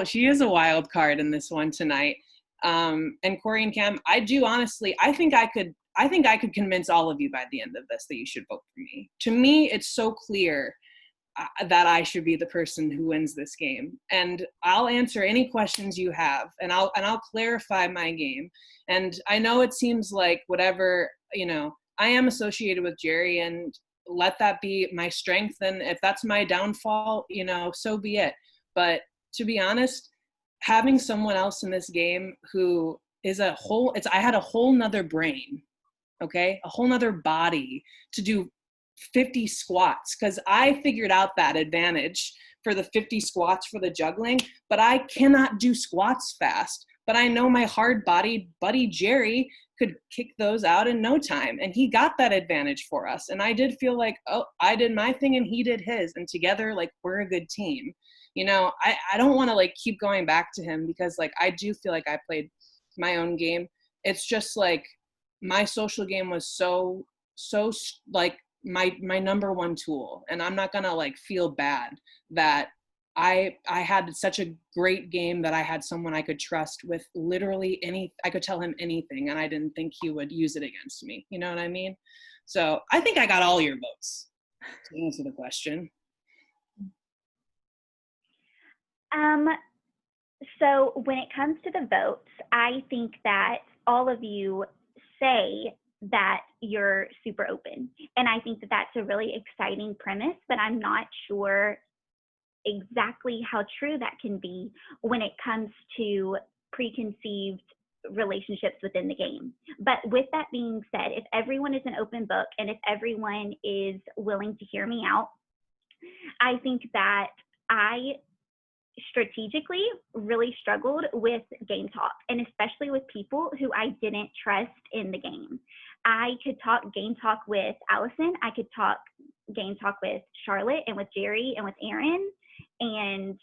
She is a wild card in this one tonight. And Corey and Cam, I do honestly, I think I could convince all of you by the end of this that you should vote for me. To me, it's so clear that I should be the person who wins this game. And I'll answer any questions you have, and I'll clarify my game. And I know it seems like whatever, you know, I am associated with Jerry, and let that be my strength. And if that's my downfall, you know, so be it. But to be honest, having someone else in this game who is I had a whole nother brain, okay, a whole nother body to do 50 squats, because I figured out that advantage for the 50 squats for the juggling, but I cannot do squats fast. But I know my hard-bodied buddy Jerry could kick those out in no time, and he got that advantage for us. And I did feel like, oh, I did my thing and he did his, and together, like, we're a good team. You know, I don't want to like keep going back to him, because like I do feel like I played my own game. It's just like my social game was so like my number one tool, and I'm not gonna like feel bad that I had such a great game that I had someone I could trust with literally I could tell him anything and I didn't think he would use it against me. You know what I mean? So I think I got all your votes to answer the question. So when it comes to the votes, I think that all of you say that you're super open. And I think that that's a really exciting premise, but I'm not sure exactly how true that can be when it comes to preconceived relationships within the game. But with that being said, if everyone is an open book and if everyone is willing to hear me out, I think that I strategically really struggled with game talk, and especially with people who I didn't trust in the game. I could talk game talk with Allison, I could talk game talk with Charlotte and with Jerry and with Aaron and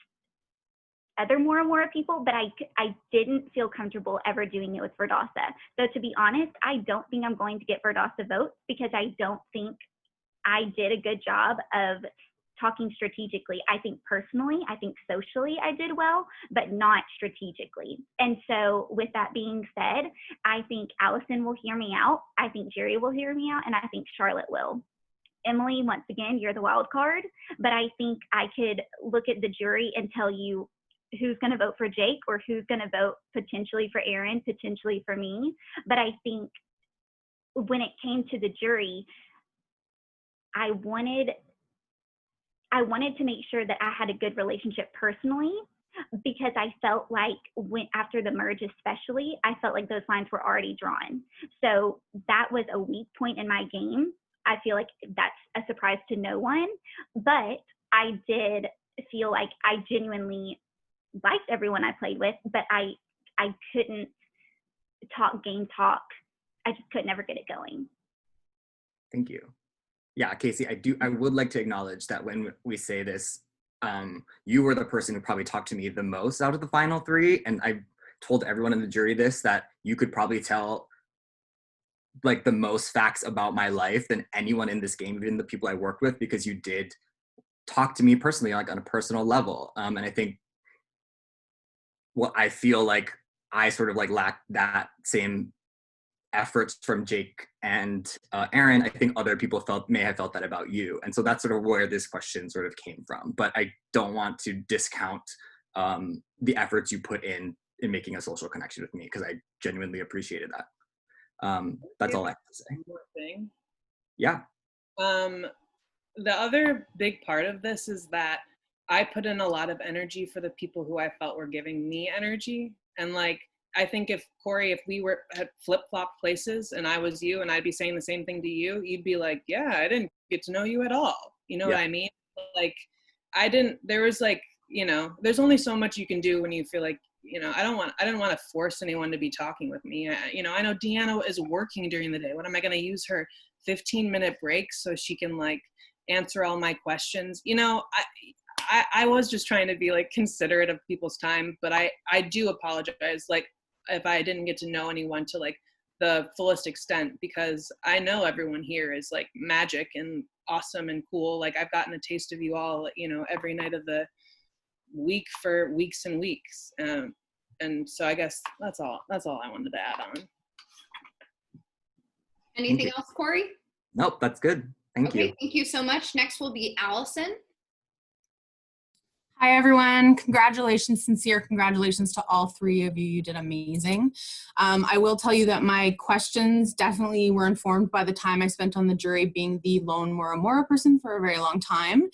other more people, but I didn't feel comfortable ever doing it with Verdasa. So to be honest, I don't think I'm going to get Verdasa votes because I don't think I did a good job of talking strategically. I think personally, I think socially I did well, but not strategically. And so with that being said, I think Allison will hear me out. I think Jerry will hear me out, and I think Charlotte will. Emily, once again, you're the wild card, but I think I could look at the jury and tell you who's going to vote for Jake or who's going to vote potentially for Aaron, potentially for me. But I think when it came to the jury, I wanted to make sure that I had a good relationship personally, because I felt like after the merge especially, I felt like those lines were already drawn. So that was a weak point in my game. I feel like that's a surprise to no one, but I did feel like I genuinely liked everyone I played with, but I couldn't talk game talk. I just could never get it going. Thank you. Yeah, Casey, I would like to acknowledge that when we say this, you were the person who probably talked to me the most out of the final three. And I told everyone in the jury this, that you could probably tell like the most facts about my life than anyone in this game, even the people I worked with, because you did talk to me personally, like on a personal level. And I think what I feel like I sort of like lack that same efforts from Jake and Aaron. I think other people may have felt that about you. And so that's sort of where this question sort of came from. But I don't want to discount the efforts you put in making a social connection with me, because I genuinely appreciated that. That's all I have to say. One more thing. Yeah. The other big part of this is that I put in a lot of energy for the people who I felt were giving me energy. And like, I think if Corey, if we had flip-flop places and I was you and I'd be saying the same thing to you, you'd be like, yeah, I didn't get to know you at all. You know what I mean? Like, there was like, you know, there's only so much you can do when you feel like, you know, I didn't want to force anyone to be talking with me. You know, I know Deanna is working during the day. What am I going to use her 15-minute break so she can like answer all my questions? You know, I was just trying to be like considerate of people's time, but I do apologize. Like if I didn't get to know anyone to like the fullest extent, because I know everyone here is like magic and awesome and cool. Like I've gotten a taste of you all, you know, every night of the week for weeks and weeks. And so I guess that's all I wanted to add on. Anything else, Corey? Nope, that's good. Thank you. Thank you so much. Next will be Allison. Hi, everyone. Congratulations, sincere congratulations to all three of you. You did amazing. I will tell you that my questions definitely were informed by the time I spent on the jury being the lone Mora Mora person for a very long time.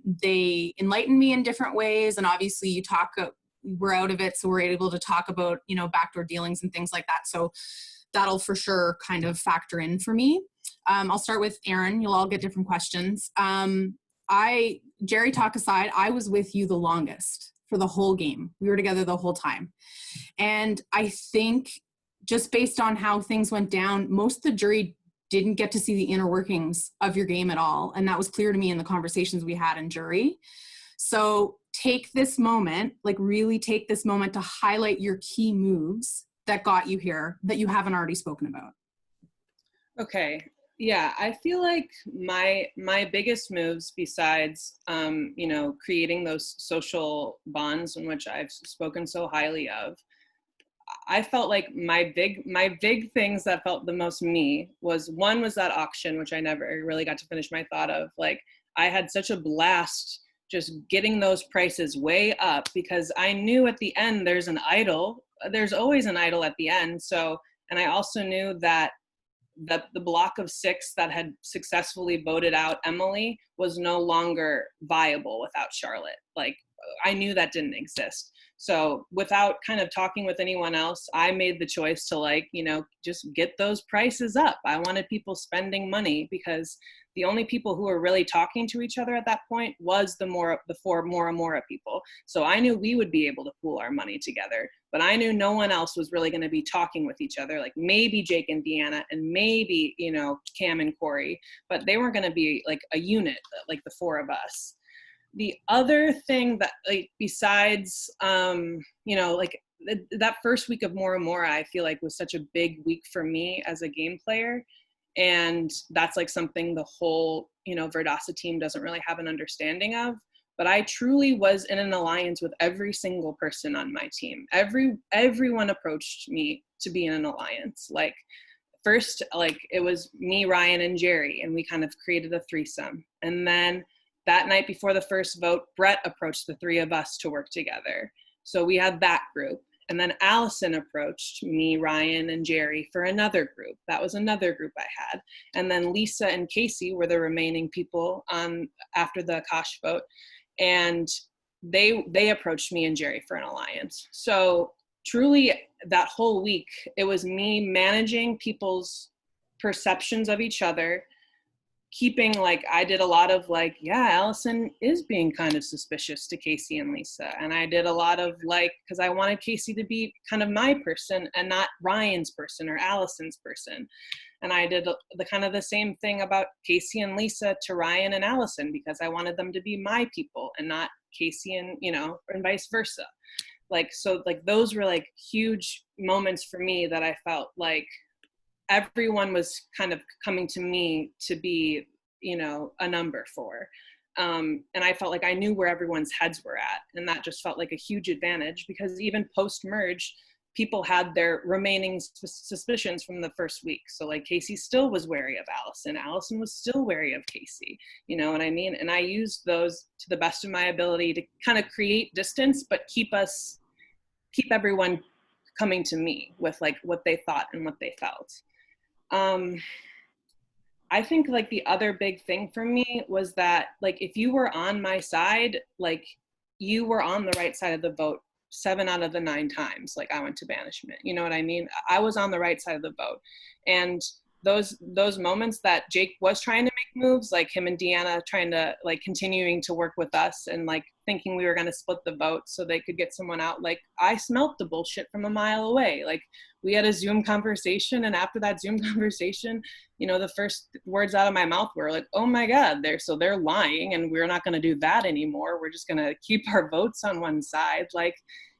They enlightened me in different ways, and obviously we're out of it, so we're able to talk about, you know, backdoor dealings and things like that. So that'll for sure kind of factor in for me. I'll start with Aaron. You'll all get different questions. Jerry talk aside, I was with you the longest for the whole game. We were together the whole time. And I think just based on how things went down, most of the jury didn't get to see the inner workings of your game at all. And that was clear to me in the conversations we had in jury. So take this moment, like really take this moment to highlight your key moves that got you here that you haven't already spoken about. Okay. Yeah, I feel like my biggest moves, besides you know, creating those social bonds in which I've spoken so highly of, I felt like my big things that felt the most me was that auction, which I never really got to finish my thought of. Like I had such a blast just getting those prices way up, because I knew at the end there's always an idol at the end. So, and I also knew that the block of 6 that had successfully voted out Emily was no longer viable without Charlotte. Like I knew that didn't exist. So without kind of talking with anyone else, I made the choice to, like, you know, just get those prices up. I wanted people spending money, because the only people who were really talking to each other at that point was the four Mora Mora people. So I knew we would be able to pool our money together, but I knew no one else was really going to be talking with each other. Like maybe Jake and Deanna, and maybe, you know, Cam and Corey, but they weren't going to be like a unit, like the four of us. The other thing that, like, besides, you know, like that first week of Mora Mora, I feel like was such a big week for me as a game player. And that's like something the whole, you know, Verdasa team doesn't really have an understanding of. But I truly was in an alliance with every single person on my team. Everyone approached me to be in an alliance. Like first, like it was me, Ryan, and Jerry, and we kind of created a threesome. And then that night before the first vote, Brett approached the three of us to work together. So we had that group. And then Allison approached me, Ryan, and Jerry for another group. That was another group I had. And then Lisa and Casey were the remaining people on after the Akash vote. And they approached me and Jerry for an alliance. So truly that whole week, it was me managing people's perceptions of each other, keeping, like, I did a lot of like, yeah, Allison is being kind of suspicious to Casey and Lisa. And I did a lot of like, because I wanted Casey to be kind of my person and not Ryan's person or Allison's person. And I did the kind of the same thing about Casey and Lisa to Ryan and Allison, because I wanted them to be my people and not Casey and, you know, and vice versa. Like, so like those were like huge moments for me that I felt like everyone was kind of coming to me to be, you know, a number for. And I felt like I knew where everyone's heads were at. And that just felt like a huge advantage, because even post-merge, people had their remaining suspicions from the first week. So like Casey still was wary of Allison. Allison was still wary of Casey. You know what I mean? And I used those to the best of my ability to kind of create distance, but keep everyone coming to me with like what they thought and what they felt. I think like the other big thing for me was that, like, if you were on my side, like you were on the right side of the vote 7 out of the 9 times. Like I went to banishment, you know what I mean? I was on the right side of the vote. And those moments that Jake was trying to make moves, like him and Deanna trying to like continuing to work with us and like thinking we were going to split the vote so they could get someone out. Like I smelt the bullshit from a mile away. Like we had a Zoom conversation, and after that Zoom conversation, you know, the first words out of my mouth were like, oh my God, they're lying, and we're not going to do that anymore. We're just going to keep our votes on one side. Like,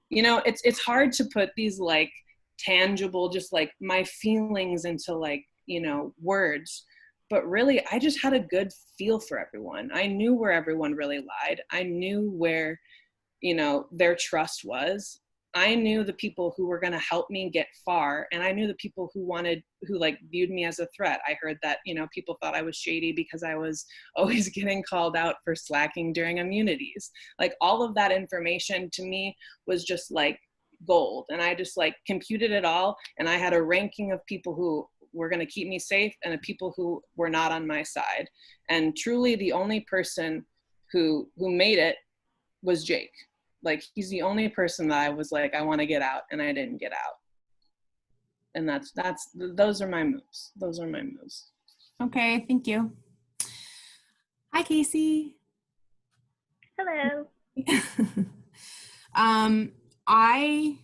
you know, it's hard to put these like tangible, just like my feelings into like, you know, words, but really I just had a good feel for everyone. I knew where everyone really lied. I knew where, you know, their trust was. I knew the people who were going to help me get far, and I knew the people who like viewed me as a threat. I heard that, you know, people thought I was shady because I was always getting called out for slacking during immunities. Like all of that information to me was just like gold, and I just like computed it all, and I had a ranking of people who were going to keep me safe and the people who were not on my side. And truly the only person who made it was Jake. Like he's the only person that I was like, I want to get out, and I didn't get out. And those are my moves. Those are my moves. Okay, thank you. Hi, Casey. Hello. I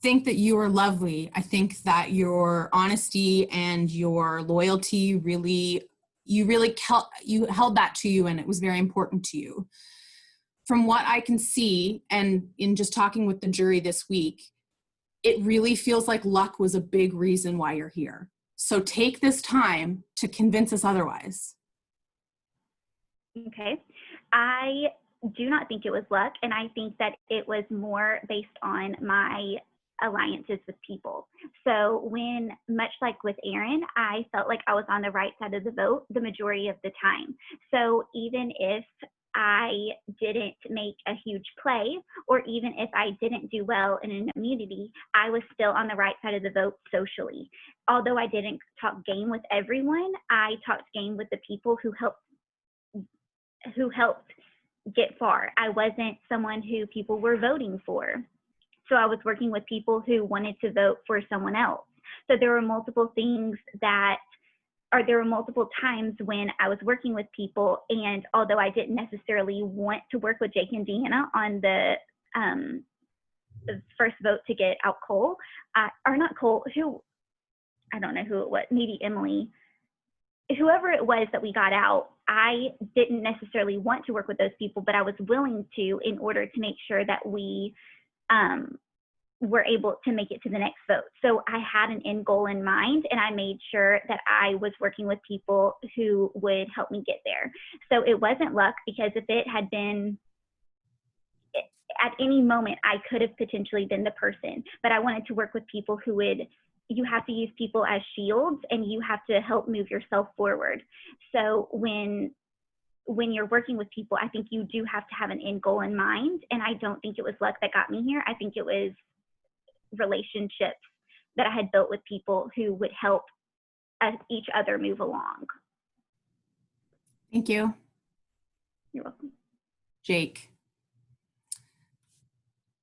think that you are lovely. I think that your honesty and your loyalty you held that to you, and it was very important to you. From what I can see, and in just talking with the jury this week, it really feels like luck was a big reason why you're here. So take this time to convince us otherwise. Okay. I do not think it was luck, and I think that it was more based on my alliances with people. So when, much like with Aaron, I felt like I was on the right side of the vote the majority of the time. So even if I didn't make a huge play, or even if I didn't do well in an immunity, I was still on the right side of the vote socially. Although I didn't talk game with everyone, I talked game with the people who helped get far. I wasn't someone who people were voting for. So I was working with people who wanted to vote for someone else. So there were multiple things that, or there were multiple times when I was working with people, and although I didn't necessarily want to work with Jake and Deanna on the first vote to get out Cole, or not Cole, who, I don't know who it was, maybe Emily, whoever it was that we got out, I didn't necessarily want to work with those people, but I was willing to in order to make sure that we were able to make it to the next vote. So I had an end goal in mind, and I made sure that I was working with people who would help me get there. So it wasn't luck, because if it had been, at any moment, I could have potentially been the person, but I wanted to work with people who would, you have to use people as shields, and you have to help move yourself forward. So when you're working with people, I think you do have to have an end goal in mind. And I don't think it was luck that got me here. I think it was relationships that I had built with people who would help us each other move along. Thank you. You're welcome. Jake.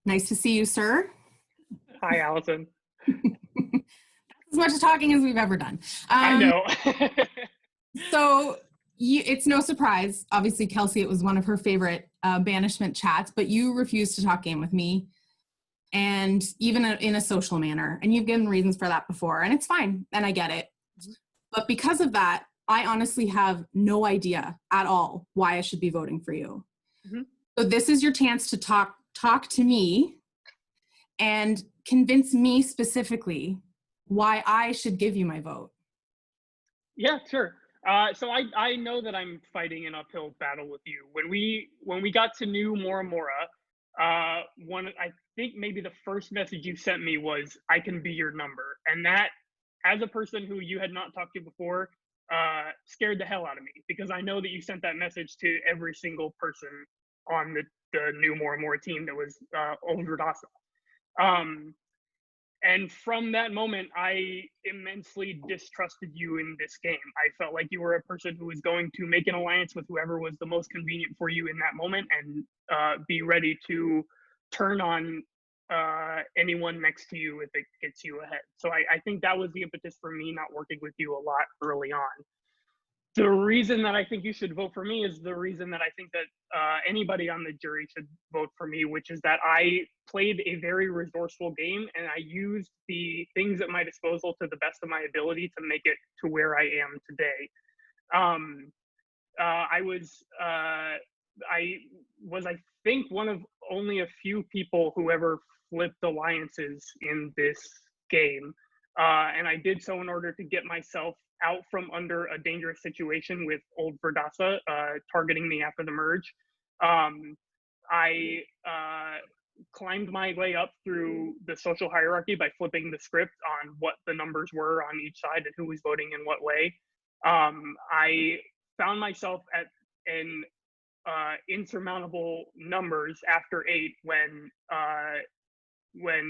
Nice to see you, sir. Hi, Allison. As much talking as we've ever done. I know. So it's no surprise, obviously, Kelsey, it was one of her favorite Banishment chats, but you refused to talk game with me, and even in a social manner. And you've given reasons for that before, and it's fine, and I get it. But because of that, I honestly have no idea at all why I should be voting for you. Mm-hmm. So this is your chance to talk to me and convince me specifically why I should give you my vote. Yeah, sure. So I know that I'm fighting an uphill battle with you. When we got to New Moramora, I think maybe the first message you sent me was, "I can be your number," and that, as a person who you had not talked to before, scared the hell out of me, because I know that you sent that message to every single person on the New Moramora team that was Old Radasa. And from that moment, I immensely distrusted you in this game. I felt like you were a person who was going to make an alliance with whoever was the most convenient for you in that moment, and be ready to turn on anyone next to you if it gets you ahead. So I think that was the impetus for me not working with you a lot early on. The reason that I think you should vote for me is the reason that I think that anybody on the jury should vote for me, which is that I played a very resourceful game, and I used the things at my disposal to the best of my ability to make it to where I am today. I think, one of only a few people who ever flipped alliances in this game. And I did so in order to get myself out from under a dangerous situation with Old Verdasa targeting me after the merge. I climbed my way up through the social hierarchy by flipping the script on what the numbers were on each side and who was voting in what way. I found myself at an insurmountable numbers after 8 when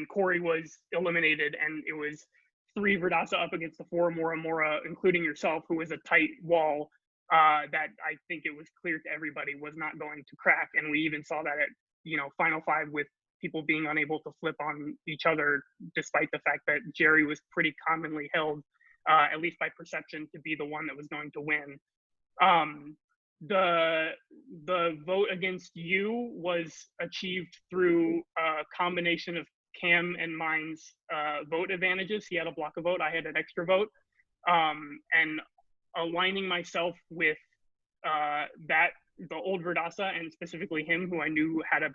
Corey was eliminated, and it was 3 Verdasa up against the 4 Moramora, including yourself, who was a tight wall that I think it was clear to everybody was not going to crack. And we even saw that at, Final 5, with people being unable to flip on each other, despite the fact that Jerry was pretty commonly held, at least by perception, to be the one that was going to win. The vote against you was achieved through a combination of Cam and mine's vote advantages. He had a block of vote, I had an extra vote, and aligning myself with the Old Verdasa, and specifically him, who I knew had a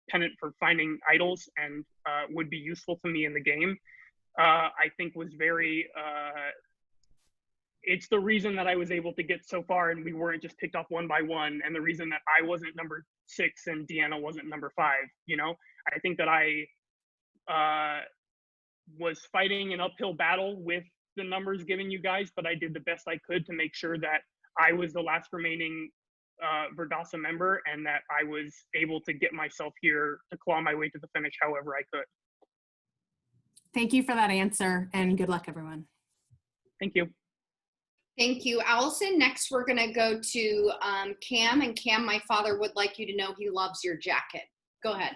pennant for finding idols and would be useful to me in the game, I think was very it's the reason that I was able to get so far and we weren't just picked off one by one, and the reason that I wasn't number 6 and Deanna wasn't number 5. I think that I was fighting an uphill battle with the numbers given you guys, but I did the best I could to make sure that I was the last remaining Verdasa member, and that I was able to get myself here to claw my way to the finish however I could. Thank you for that answer, and good luck, everyone. Thank you. Thank you, Allison. Next, we're going to go to Cam. And Cam, my father would like you to know he loves your jacket. Go ahead.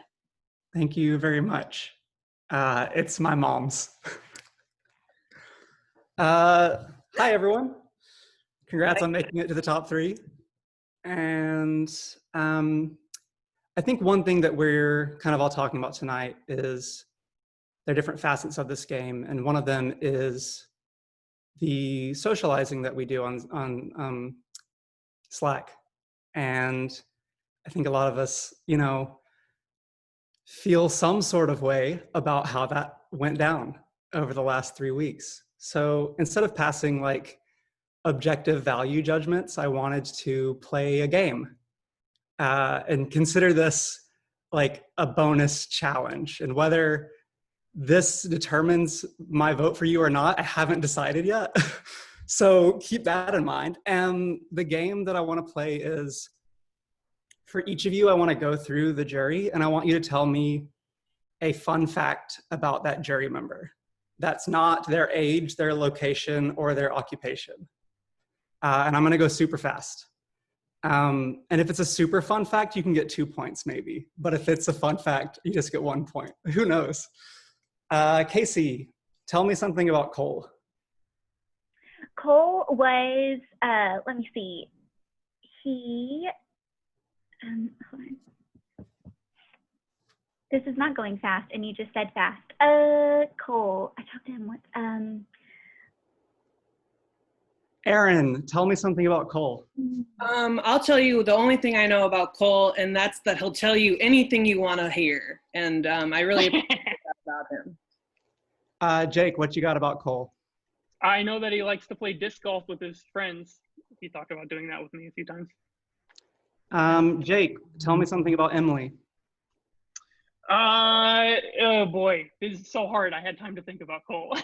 Thank you very much. It's my mom's. Hi, everyone. Congrats on making it to the top 3. And I think one thing that we're kind of all talking about tonight is there are different facets of this game. And one of them is the socializing that we do on Slack. And I think a lot of us, feel some sort of way about how that went down over the last 3 weeks. So instead of passing like objective value judgments, I wanted to play a game and consider this like a bonus challenge. And whether this determines my vote for you or not, I haven't decided yet. So keep that in mind. And the game that I want to play is, for each of you, I want to go through the jury and I want you to tell me a fun fact about that jury member. That's not their age, their location, or their occupation. And I'm going to go super fast. And if it's a super fun fact, you can get 2 points maybe. But if it's a fun fact, you just get 1 point. Who knows? Casey, tell me something about Cole. Cole was, let me see. He, hold on. This is not going fast, and you just said fast. Cole, I talked to him once. Aaron, tell me something about Cole. I'll tell you the only thing I know about Cole, and that's that he'll tell you anything you want to hear. And I really appreciate that about him. Jake, what you got about Cole? I know that he likes to play disc golf with his friends. He talked about doing that with me a few times. Jake, tell me something about Emily. Oh boy, this is so hard. I had time to think about Cole.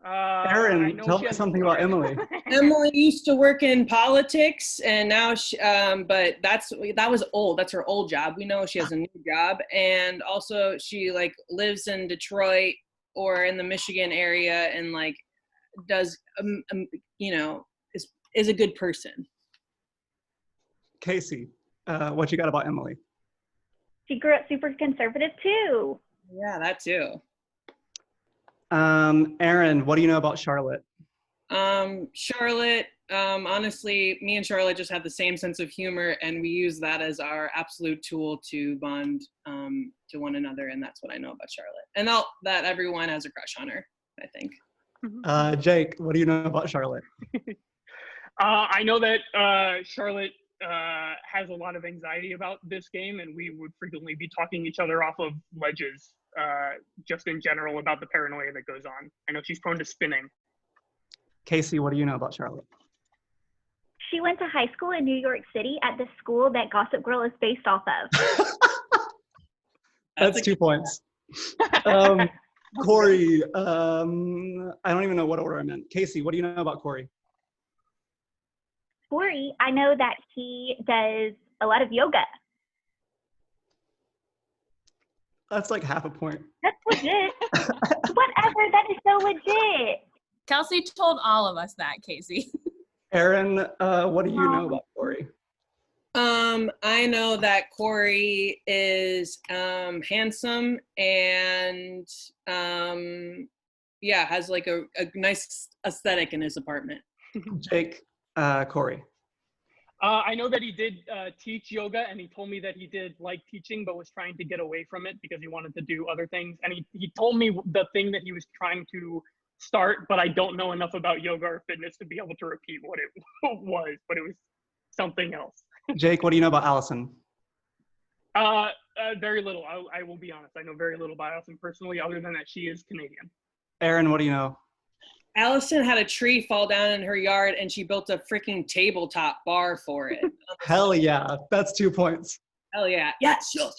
Aaron, tell me something about Emily. Emily used to work in politics, and now she, but that was old. That's her old job. We know she has a new job, and also she like lives in Detroit or in the Michigan area, and like does is a good person. Casey, what you got about Emily? She grew up super conservative too. Yeah, that too. Aaron, what do you know about Charlotte? Charlotte, honestly, me and Charlotte just have the same sense of humor, and we use that as our absolute tool to bond to one another, and that's what I know about Charlotte. And that everyone has a crush on her, I think. Jake, what do you know about Charlotte? I know that Charlotte has a lot of anxiety about this game, and we would frequently be talking each other off of ledges, just in general about the paranoia that goes on. I know she's prone to spinning. Casey, what do you know about Charlotte? She went to high school in New York City at the school that Gossip Girl is based off of. That's 2 points. Corey, I don't even know what order I'm in. Casey, what do you know about Corey? Corey, I know that he does a lot of yoga. That's like half a point. That's legit. Whatever, that is so legit. Kelsey told all of us that, Casey. Aaron, what do you know about Corey? I know that Corey is handsome and has like a nice aesthetic in his apartment. Jake, Corey. I know that he did teach yoga, and he told me that he did like teaching, but was trying to get away from it because he wanted to do other things. And he told me the thing that he was trying to start, but I don't know enough about yoga or fitness to be able to repeat what it was, but it was something else. Jake, what do you know about Allison? Very little. I will be honest. I know very little about Allison personally, other than that she is Canadian. Aaron, what do you know? Allison had a tree fall down in her yard, and she built a freaking tabletop bar for it. Hell yeah, that's 2 points. Hell yeah. Yes, yes.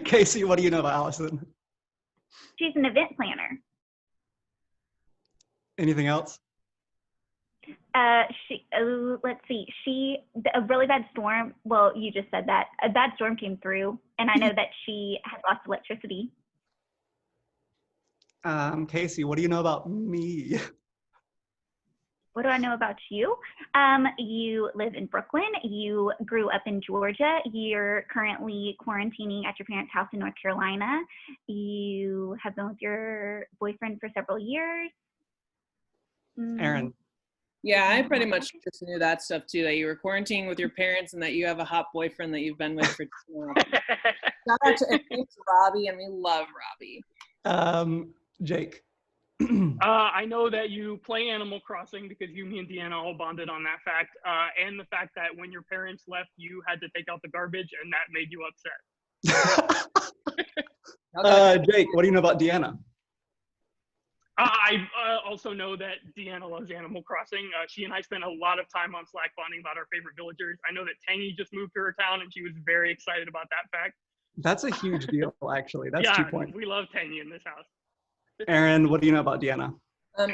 Casey, what do you know about Allison? She's an event planner. Anything else? Let's see. A really bad storm. Well, you just said that a bad storm came through, and I know that she had lost electricity. Casey, what do you know about me? What do I know about you? You live in Brooklyn. You grew up in Georgia. You're currently quarantining at your parents' house in North Carolina. You have been with your boyfriend for several years. Aaron. Yeah, I pretty much just knew that stuff too, that you were quarantining with your parents and that you have a hot boyfriend that you've been with for 2 months. Shout out to Robbie, and we love Robbie. Jake. I know that you play Animal Crossing because you, me, and Deanna all bonded on that fact, and the fact that when your parents left, you had to take out the garbage, and that made you upset. Jake, what do you know about Deanna? I also know that Deanna loves Animal Crossing. She and I spent a lot of time on Slack bonding about our favorite villagers. I know that Tangy just moved to her town, and she was very excited about that fact. That's a huge deal, actually. That's 2 points. We love Tangy in this house. Aaron, what do you know about Deanna?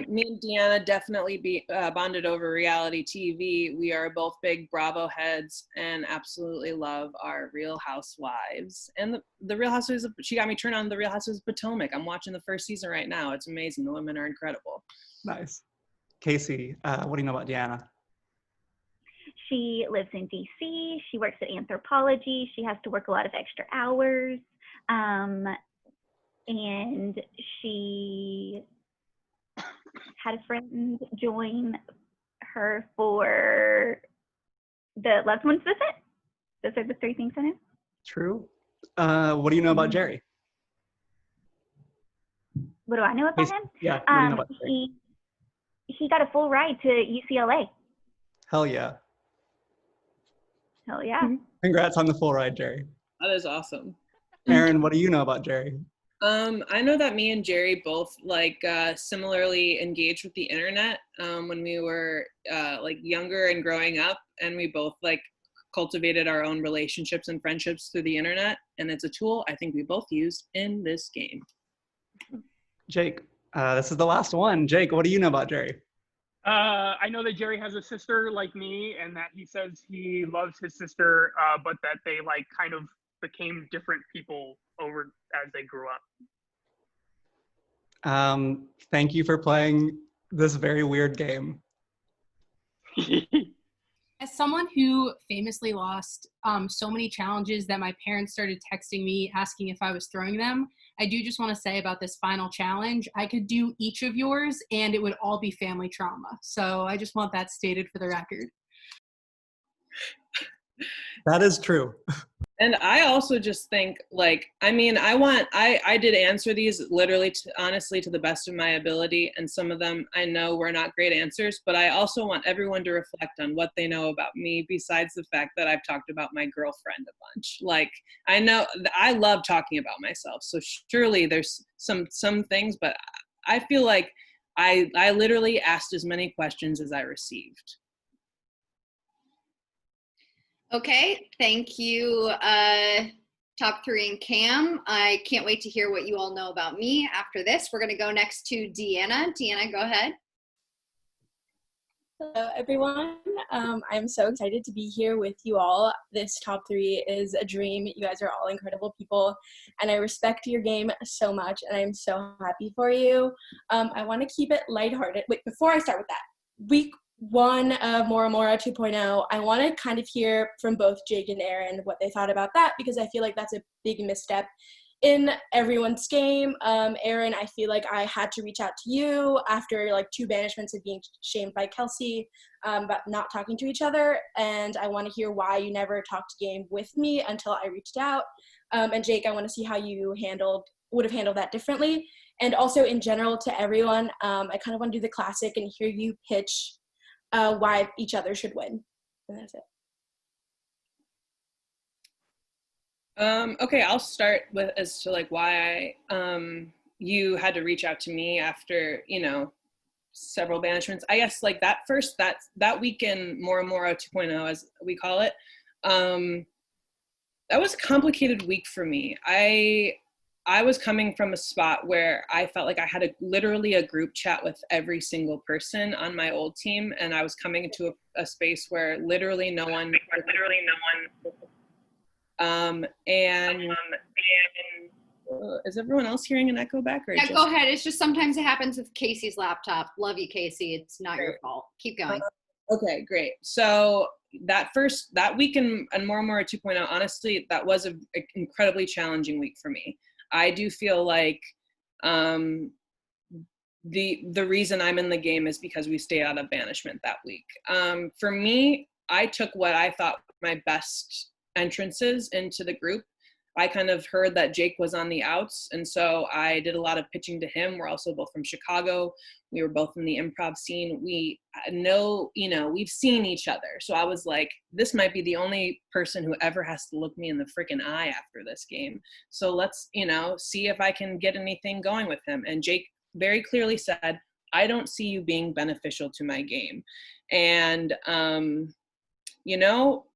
Me and Deanna definitely bonded over reality TV. We are both big Bravo heads and absolutely love our Real Housewives. And the Real Housewives, she got me turned on the Real Housewives of Potomac. I'm watching the first season right now. It's amazing. The women are incredible. Nice. Casey, what do you know about Deanna? She lives in DC. She works at Anthropology. She has to work a lot of extra hours. And she had a friend join her for the loved ones visit. Those are the 3 things I know. True. What do you know about Jerry? What do I know about him? Yeah, what do you know about Jerry? He got a full ride to UCLA. Hell yeah. Hell yeah. Congrats on the full ride, Jerry. That is awesome. Aaron, what do you know about Jerry? I know that me and Jerry both similarly engaged with the internet when we were younger and growing up, and we both cultivated our own relationships and friendships through the internet, and it's a tool I think we both used in this game. Jake, this is the last one. Jake, what do you know about Jerry? I know that Jerry has a sister like me, and that he says he loves his sister, but that they kind of became different people over as they grew up. Thank you for playing this very weird game. As someone who famously lost so many challenges that my parents started texting me asking if I was throwing them, I do just want to say about this final challenge, I could do each of yours and it would all be family trauma. So I just want that stated for the record. That is true. And I also just think I did answer these literally honestly to the best of my ability, and some of them I know were not great answers, but I also want everyone to reflect on what they know about me besides the fact that I've talked about my girlfriend a bunch. I know I love talking about myself, so surely there's some things, but I feel like I literally asked as many questions as I received. Okay, thank you, Top 3 and Cam. I can't wait to hear what you all know about me after this. We're gonna go next to Deanna. Deanna, go ahead. Hello, everyone. I'm so excited to be here with you all. This Top 3 is a dream. You guys are all incredible people, and I respect your game so much, and I'm so happy for you. I want to keep it lighthearted. Wait, before I start with that, week 1 of Mora Mora 2.0, I want to kind of hear from both Jake and Aaron what they thought about that, because I feel like that's a big misstep in everyone's game. Aaron, I feel like I had to reach out to you after 2 banishments of being shamed by Kelsey about not talking to each other, and I want to hear why you never talked game with me until I reached out. And Jake, I want to see how you would have handled that differently. And also in general to everyone, I kind of want to do the classic and hear you pitch why each other should win. And that's it. Okay, I'll start with as to why you had to reach out to me after several banishments. I guess that week in Mora Mora 2.0, as we call it, that was a complicated week for me. I was coming from a spot where I felt like I had literally a group chat with every single person on my old team, and I was coming into a space where literally no one. Is everyone else hearing an echo back? Or Yeah, go ahead. It's just sometimes it happens with Casey's laptop. Love you, Casey. It's not your fault. Keep going. Okay, great. So that week in Mora 2.0, honestly, that was an incredibly challenging week for me. I do feel like the reason I'm in the game is because we stayed out of banishment that week. For me, I took what I thought were my best entrances into the group. I kind of heard that Jake was on the outs, and so I did a lot of pitching to him. We're also both from Chicago. We were both in the improv scene. We know, we've seen each other. So I was like, this might be the only person who ever has to look me in the freaking eye after this game. So let's, see if I can get anything going with him. And Jake very clearly said, I don't see you being beneficial to my game. And,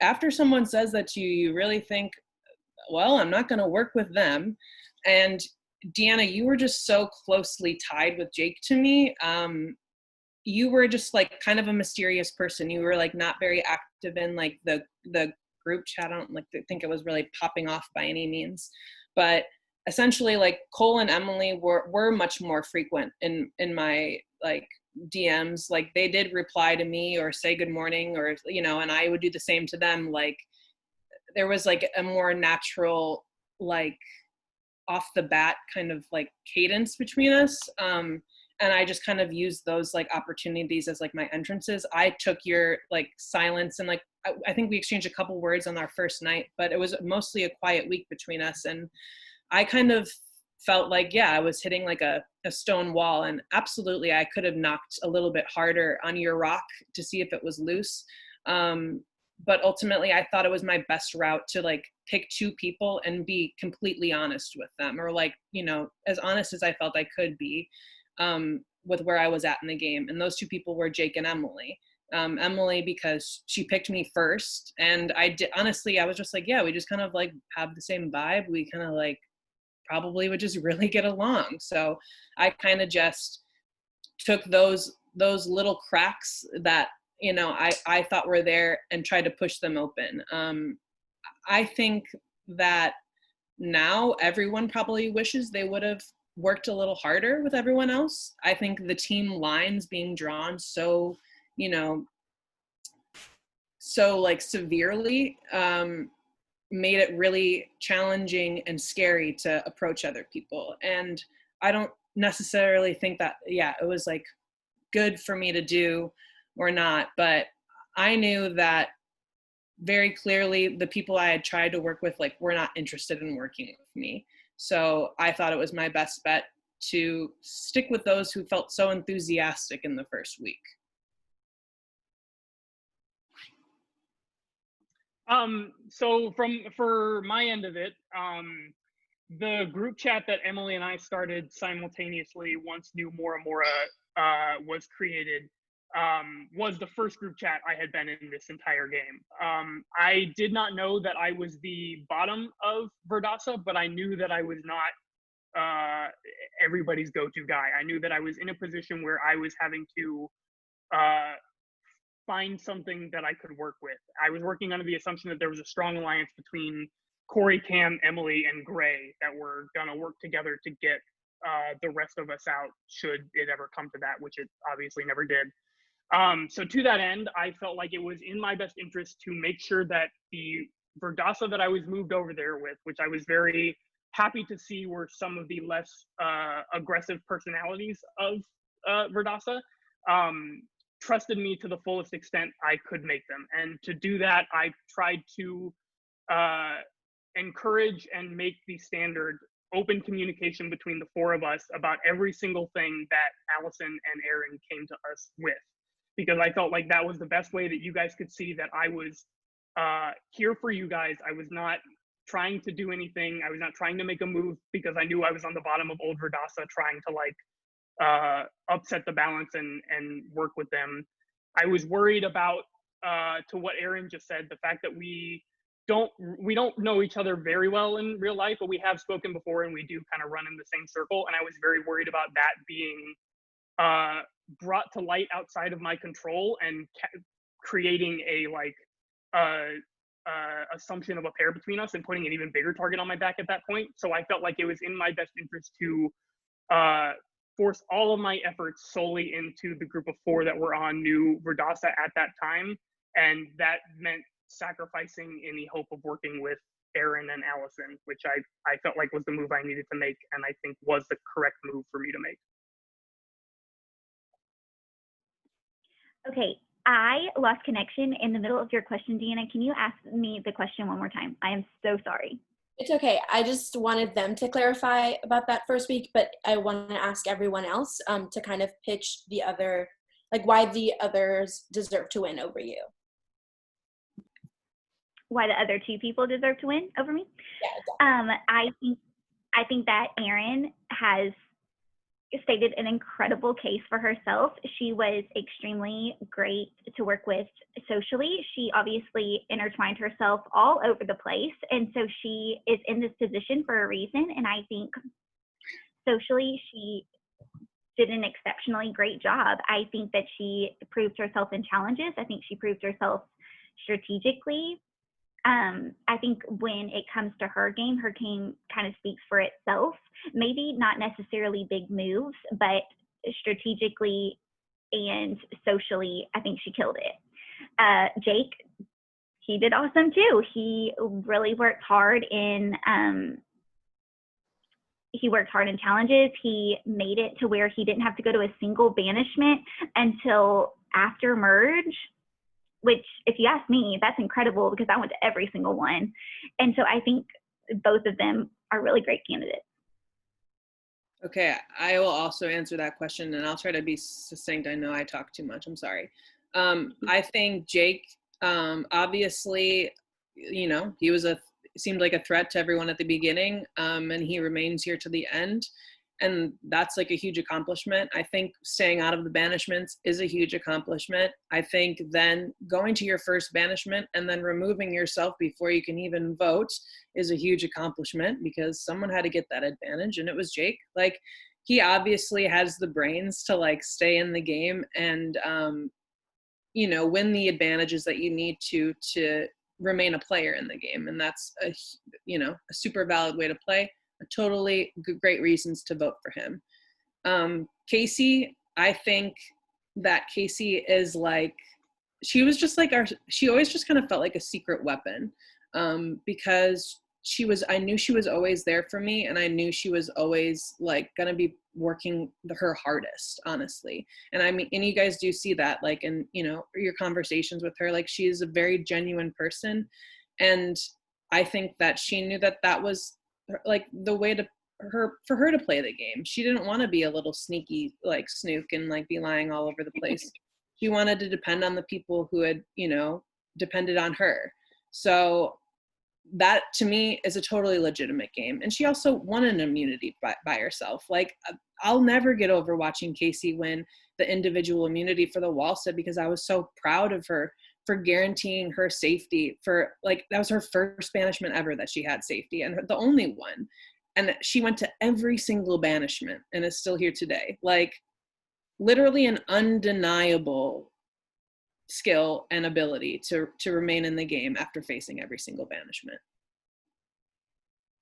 after someone says that to you, you really think, well, I'm not going to work with them. And Deanna, you were just so closely tied with Jake to me. You were just like kind of a mysterious person. You were like not very active in like the group chat. I don't think it was really popping off by any means, but essentially like Cole and Emily were much more frequent in my like DMs. Like they did reply to me or say good morning or, and I would do the same to them. Like there was like a more natural, like off the bat kind of like cadence between us. And I just kind of used those like opportunities as like my entrances. I took your like silence and like, I think we exchanged a couple words on our first night, but it was mostly a quiet week between us. And I kind of felt like, yeah, I was hitting like a stone wall, and absolutely I could have knocked a little bit harder on your rock to see if it was loose. But ultimately I thought it was my best route to like pick two people and be completely honest with them, or like, as honest as I felt I could be with where I was at in the game. And those two people were Jake and Emily. Emily, because she picked me first, and I was just like, yeah, we just kind of like have the same vibe. We kind of like probably would just really get along. So I kind of just took those little cracks that I thought were there and tried to push them open. I think that now everyone probably wishes they would have worked a little harder with everyone else. I think the team lines being drawn so like severely made it really challenging and scary to approach other people. And I don't necessarily think that, it was like good for me to do or not, but I knew that very clearly the people I had tried to work with like were not interested in working with me. So I thought it was my best bet to stick with those who felt so enthusiastic in the first week. So for my end of it, the group chat that Emily and I started simultaneously once New Mora was created was the first group chat I had been in this entire game. I did not know that I was the bottom of Verdasa, but I knew that I was not everybody's go-to guy. I knew that I was in a position where I was having to find something that I could work with. I was working under the assumption that there was a strong alliance between Corey, Cam, Emily, and Gray that were gonna work together to get the rest of us out should it ever come to that, which it obviously never did. So to that end, I felt like it was in my best interest to make sure that the Verdasa that I was moved over there with, which I was very happy to see were some of the less aggressive personalities of Verdasa, trusted me to the fullest extent I could make them. And to do that, I tried to encourage and make the standard open communication between the four of us about every single thing that Allison and Aaron came to us with, because I felt like that was the best way that you guys could see that I was here for you guys. I was not trying to do anything. I was not trying to make a move because I knew I was on the bottom of Old Verdasa trying to like upset the balance and work with them. I was worried about, to what Aaron just said, the fact that we we don't know each other very well in real life, but we have spoken before and we do kind of run in the same circle. And I was very worried about that being brought to light outside of my control and creating a assumption of a pair between us and putting an even bigger target on my back at that point. So I felt like it was in my best interest to force all of my efforts solely into the group of 4 that were on New Verdasa at that time. And that meant sacrificing any hope of working with Aaron and Allison, which I felt like was the move I needed to make, and I think was the correct move for me to make. Okay, I lost connection in the middle of your question, Deanna. Can you ask me the question one more time? I am so sorry. It's okay. I just wanted them to clarify about that first week, but I want to ask everyone else to kind of pitch the other, like why the others deserve to win over you. Why the other 2 people deserve to win over me? Yeah, exactly. I think that Erin has stated an incredible case for herself. She was extremely great to work with socially. She obviously intertwined herself all over the place, and so she is in this position for a reason. And I think socially she did an exceptionally great job. I think that she proved herself in challenges. I think she proved herself strategically. I think when it comes to her game kind of speaks for itself. Maybe not necessarily big moves, but strategically and socially, I think she killed it. Jake, he did awesome too. He really worked hard in challenges. He made it to where he didn't have to go to a single banishment until after merge, which, if you ask me, that's incredible because I went to every single one. And so I think both of them are really great candidates. Okay, I will also answer that question, and I'll try to be succinct. I know I talk too much. I'm sorry. I think Jake, obviously, he seemed like a threat to everyone at the beginning, and he remains here to the end. And that's like a huge accomplishment. I think staying out of the banishments is a huge accomplishment. I think then going to your first banishment and then removing yourself before you can even vote is a huge accomplishment because someone had to get that advantage, and it was Jake. Like, he obviously has the brains to like stay in the game and win the advantages that you need to remain a player in the game. And that's a super valid way to play. Totally great reasons to vote for him. Casey, I think that Casey is like, she was just like she always just kind of felt like a secret weapon, because I knew she was always there for me, and I knew she was always like gonna be working her hardest, honestly. And I mean, and you guys do see that like in your conversations with her, like she is a very genuine person, and I think that she knew that was like the way for her to play the game. She didn't want to be a little sneaky like snook and like be lying all over the place. She wanted to depend on the people who had depended on her. So that to me is a totally legitimate game. And she also won an immunity by herself. Like, I'll never get over watching Casey win the individual immunity for the wall set because I was so proud of her for guaranteeing her safety. For like, that was her first banishment ever that she had safety, and the only one. And she went to every single banishment and is still here today. Like, literally an undeniable skill and ability to remain in the game after facing every single banishment.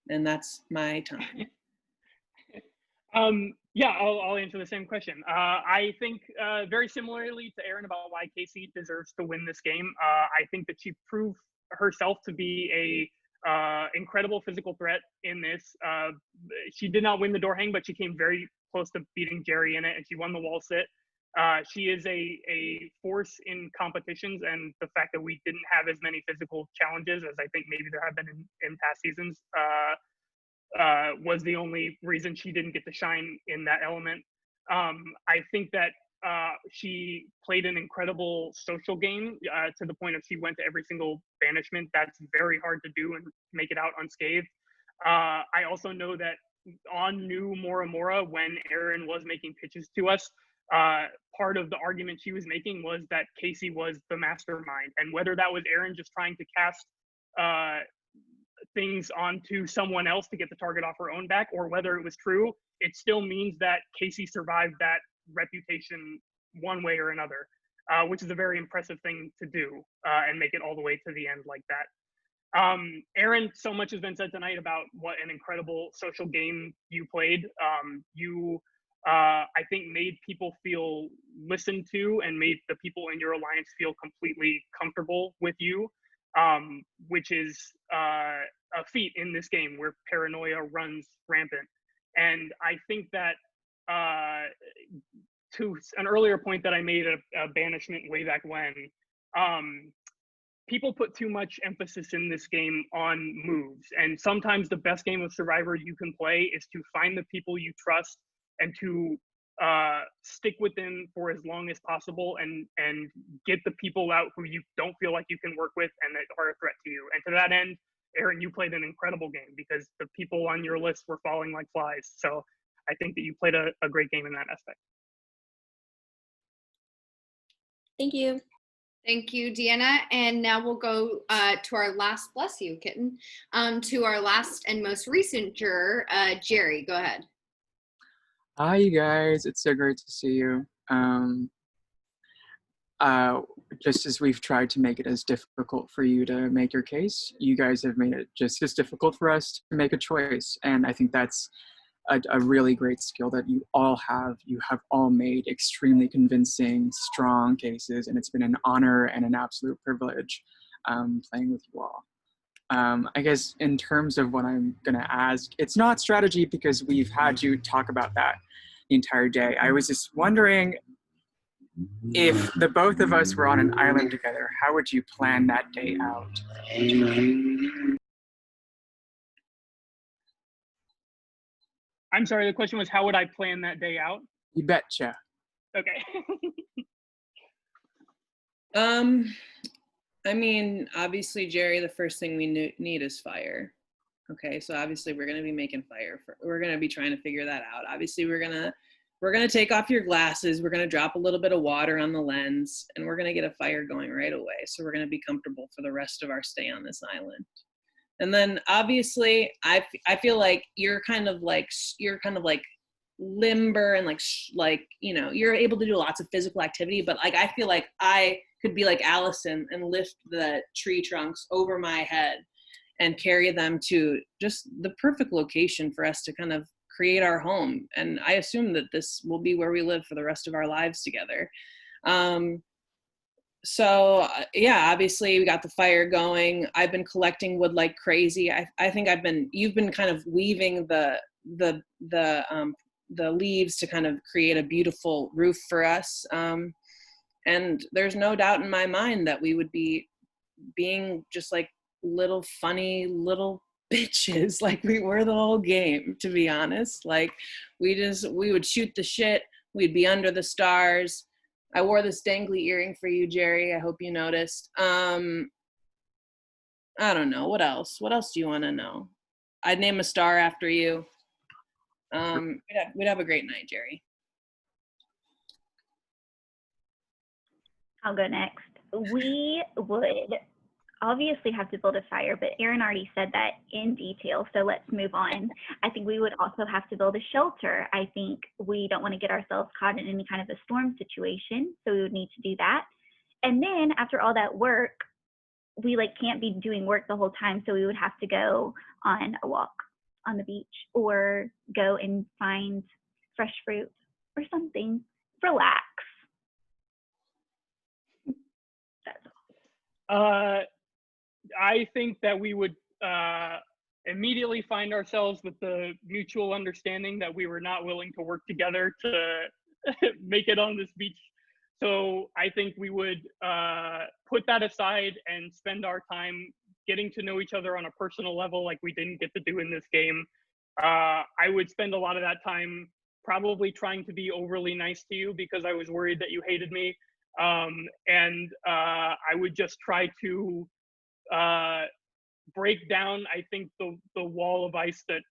And that's my time. Yeah, I'll answer the same question. I think very similarly to Aaron about why Casey deserves to win this game. I think that she proved herself to be a incredible physical threat in this. She did not win the door hang, but she came very close to beating Jerry in it, and she won the wall sit. She is a force in competitions, and the fact that we didn't have as many physical challenges as I think maybe there have been in past seasons was the only reason she didn't get to shine in that element. I think that she played an incredible social game to the point of she went to every single banishment. That's very hard to do and make it out unscathed. I also know that on New Mora Mora, when Aaron was making pitches to us, part of the argument she was making was that Casey was the mastermind, and whether that was Aaron just trying to cast things onto someone else to get the target off her own back, or whether it was true, it still means that Casey survived that reputation one way or another, which is a very impressive thing to do, and make it all the way to the end like that. Aaron, so much has been said tonight about what an incredible social game you played. You, I think, made people feel listened to and made the people in your alliance feel completely comfortable with you, which is a feat in this game where paranoia runs rampant. And I think that to an earlier point that I made of Banishment way back when, people put too much emphasis in this game on moves. And sometimes the best game of Survivor you can play is to find the people you trust and to stick with them for as long as possible, and get the people out who you don't feel like you can work with and that are a threat to you. And to that end, Aaron, you played an incredible game because the people on your list were falling like flies. So I think that you played a great game in that aspect. Thank you. Thank you, Deanna. And now we'll go to our last, bless you, kitten, to our last and most recent juror, Jerry. Go ahead. Hi, you guys. It's so great to see you. Just as we've tried to make it as difficult for you to make your case, you guys have made it just as difficult for us to make a choice. And I think that's a really great skill that you all have. You have all made extremely convincing, strong cases, and it's been an honor and an absolute privilege playing with you all. I guess in terms of what I'm gonna ask, it's not strategy because we've had you talk about that the entire day. I was just wondering, if the both of us were on an island together, how would you plan that day out? I'm sorry, the question was, how would I plan that day out? You betcha. Okay. I mean, obviously, Jerry, the first thing we need is fire. Okay, so obviously we're gonna be making fire. We're gonna be trying to figure that out. Obviously, we're gonna take off your glasses. We're gonna drop a little bit of water on the lens, and we're gonna get a fire going right away. So we're gonna be comfortable for the rest of our stay on this island. And then obviously, I feel like you're kind of like limber and like you know, you're able to do lots of physical activity, but like I feel like I could be like Allison and lift the tree trunks over my head and carry them to just the perfect location for us to kind of create our home. And I assume that this will be where we live for the rest of our lives together. So yeah, obviously we got the fire going. I've been collecting wood like crazy. I think you've been kind of weaving the leaves to kind of create a beautiful roof for us. And there's no doubt in my mind that we would be being just like little funny little bitches like we were the whole game, to be honest. Like we would shoot the shit. We'd be under the stars. I wore this dangly earring for you, Jerry. I hope you noticed. I don't know. What else? What else do you want to know? I'd name a star after you. We'd have a great night, Jerry. I'll go next. We would obviously have to build a fire, but Aaron already said that in detail, so let's move on. I think we would also have to build a shelter. I think we don't want to get ourselves caught in any kind of a storm situation, so we would need to do that. And then after all that work, we can't be doing work the whole time, so we would have to go on a walk on the beach or go and find fresh fruit or something. Relax. That's all. I think that we would immediately find ourselves with the mutual understanding that we were not willing to work together to make it on this beach. So I think we would put that aside and spend our time getting to know each other on a personal level like we didn't get to do in this game. I would spend a lot of that time probably trying to be overly nice to you because I was worried that you hated me. And I would just try to break down, I think, the wall of ice that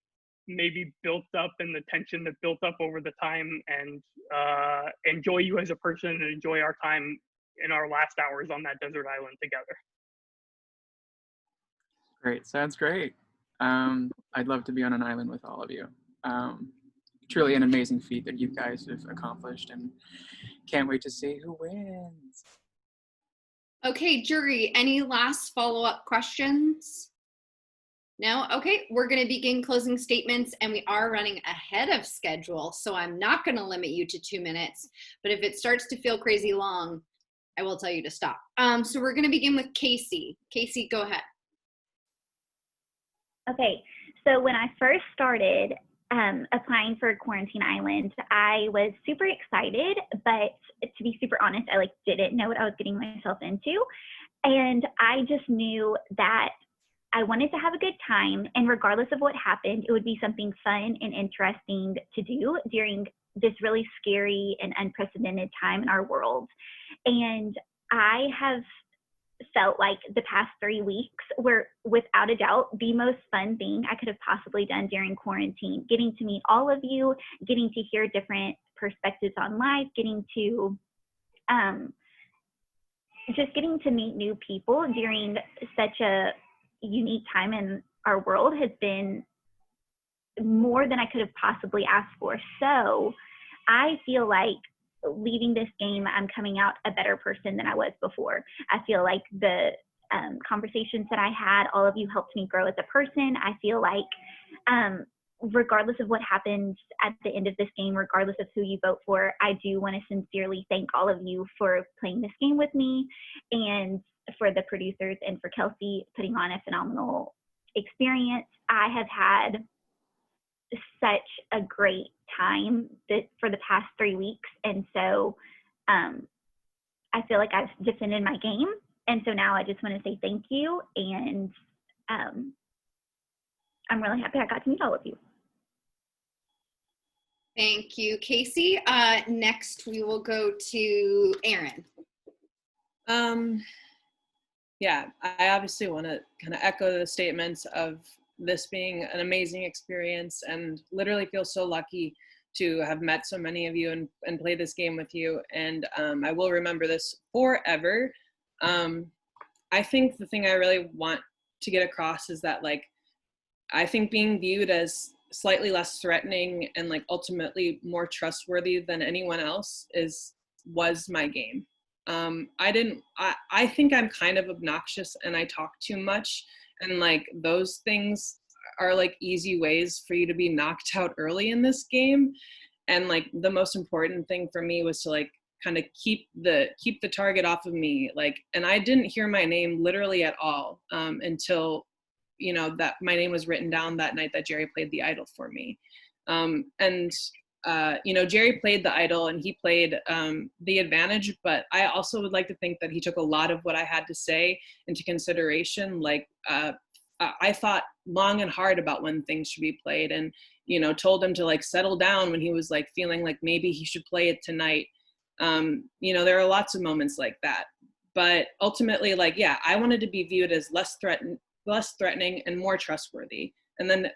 maybe built up and the tension that built up over the time, and enjoy you as a person and enjoy our time in our last hours on that desert island together. Great. Sounds great. I'd love to be on an island with all of you. Truly an amazing feat that you guys have accomplished, and can't wait to see who wins. Okay, jury, any last follow-up questions? No? Okay, we're going to begin closing statements, and we are running ahead of schedule, so I'm not going to limit you to 2 minutes, but if it starts to feel crazy long, I will tell you to stop. So we're going to begin with Casey. Casey, go ahead. Okay, so when I first started applying for Quarantine Island, I was super excited, but to be super honest, I didn't know what I was getting myself into. And I just knew that I wanted to have a good time, and regardless of what happened, it would be something fun and interesting to do during this really scary and unprecedented time in our world. And I have felt like the past 3 weeks were without a doubt the most fun thing I could have possibly done during quarantine. Getting to meet all of you, getting to hear different perspectives on life, getting to just getting to meet new people during such a unique time in our world has been more than I could have possibly asked for. So I feel like leaving this game, I'm coming out a better person than I was before. I feel like the conversations that I had, all of you helped me grow as a person. I feel like regardless of what happens at the end of this game, regardless of who you vote for, I do want to sincerely thank all of you for playing this game with me, and for the producers and for Kelsey putting on a phenomenal experience. I have had such a great time for the past 3 weeks, and so I feel like I've defended my game, and so now I just want to say thank you, and I'm really happy I got to meet all of you. Thank you, Casey. Next, we will go to Erin. Yeah, I obviously want to kind of echo the statements of this being an amazing experience, and literally feel so lucky to have met so many of you and play this game with you. And I will remember this forever. I think the thing I really want to get across is that, I think being viewed as slightly less threatening and ultimately more trustworthy than anyone else was my game. I think I'm kind of obnoxious and I talk too much, and those things are easy ways for you to be knocked out early in this game. And the most important thing for me was to kind of keep the target off of me. And I didn't hear my name literally at all until that my name was written down that night that Jerry played the idol for me. Jerry played the idol and he played the advantage, but I also would like to think that he took a lot of what I had to say into consideration. I thought long and hard about when things should be played, and told him to settle down when he was feeling like maybe he should play it tonight. There are lots of moments like that, but ultimately I wanted to be viewed as less threatening and more trustworthy. And then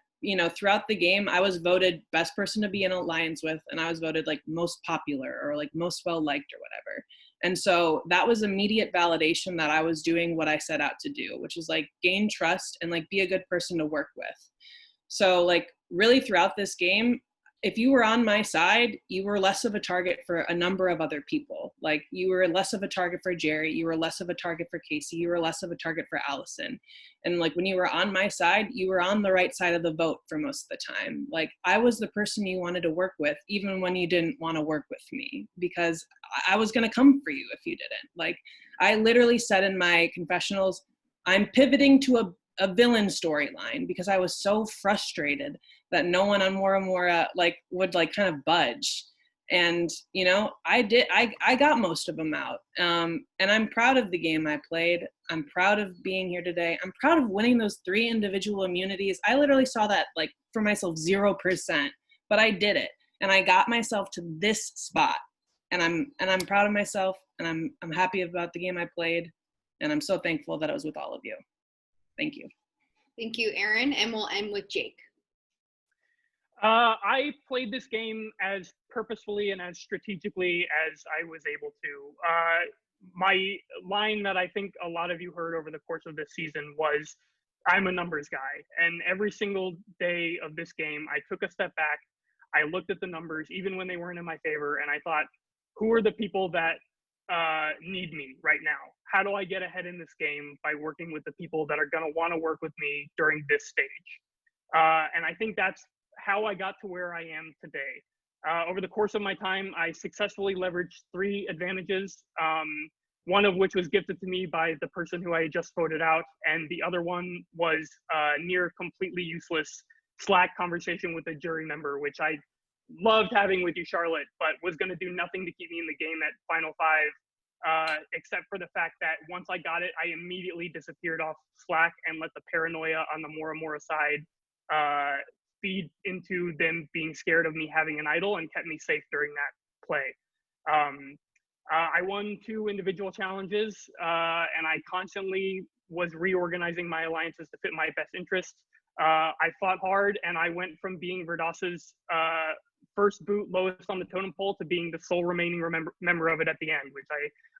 throughout the game, I was voted best person to be in alliance with, and I was voted most popular or most well liked or whatever. And so that was immediate validation that I was doing what I set out to do, which is gain trust and be a good person to work with. So really throughout this game, if you were on my side, you were less of a target for a number of other people. You were less of a target for Jerry, you were less of a target for Casey, you were less of a target for Allison. And when you were on my side, you were on the right side of the vote for most of the time. I was the person you wanted to work with, even when you didn't want to work with me, because I was going to come for you if you didn't. I literally said in my confessionals, I'm pivoting to a villain storyline, because I was so frustrated that no one on Moramora would kind of budge. And I got most of them out, and I'm proud of the game I played. I'm proud of being here today. I'm proud of winning those 3 individual immunities. I literally saw that for myself 0%, but I did it, and I got myself to this spot, and I'm proud of myself, and I'm happy about the game I played, and I'm so thankful that I was with all of you. Thank you. Thank you, Erin, and we'll end with Jake. I played this game as purposefully and as strategically as I was able to. My line that I think a lot of you heard over the course of this season was, I'm a numbers guy. And every single day of this game, I took a step back. I looked at the numbers, even when they weren't in my favor, and I thought, who are the people that need me right now? How do I get ahead in this game by working with the people that are going to want to work with me during this stage? And I think that's how I got to where I am today. Over the course of my time, I successfully leveraged 3 advantages, one of which was gifted to me by the person who I just voted out, and the other one was near completely useless Slack conversation with a jury member, which I loved having with you, Charlotte, but was going to do nothing to keep me in the game at Final 5, except for the fact that once I got it, I immediately disappeared off Slack and let the paranoia on the Mora side feed into them being scared of me having an idol and kept me safe during that play. I won 2 individual challenges, and I constantly was reorganizing my alliances to fit my best interests. I fought hard, and I went from being Verdas's first boot lowest on the totem pole to being the sole remaining member of it at the end, which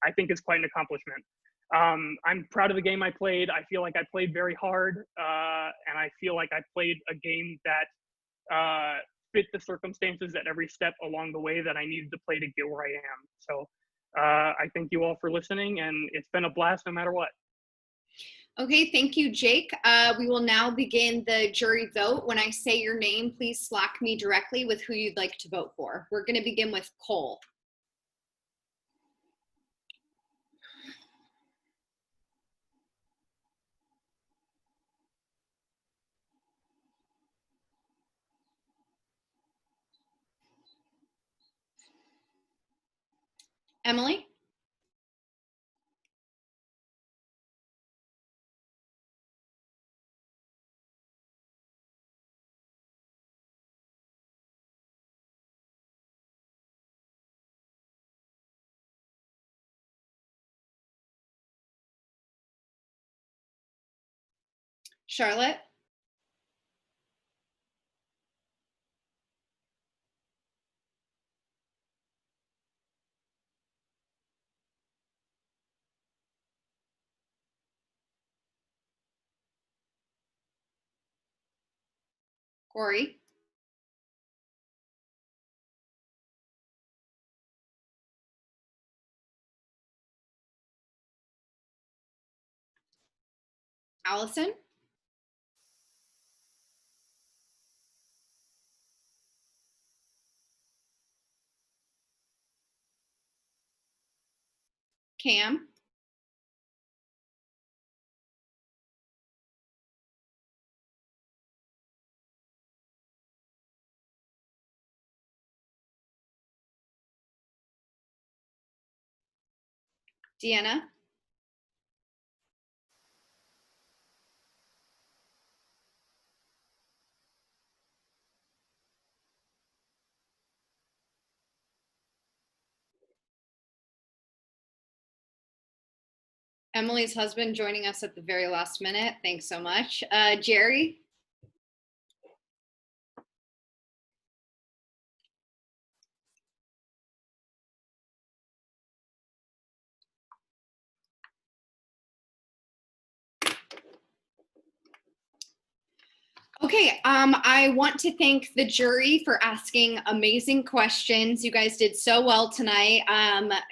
I think is quite an accomplishment. I'm proud of the game I played. I feel like I played very hard, and I feel like I played a game that fit the circumstances at every step along the way that I needed to play to get where I am. So I thank you all for listening, and it's been a blast no matter what. Okay, thank you, Jake. We will now begin the jury vote. When I say your name, please Slack me directly with who you'd like to vote for. We're going to begin with Cole. Emily? Charlotte? Corey? Allison? Cam? Deanna? Emily's husband joining us at the very last minute. Thanks so much. Jerry? Okay, I want to thank the jury for asking amazing questions. You guys did so well tonight.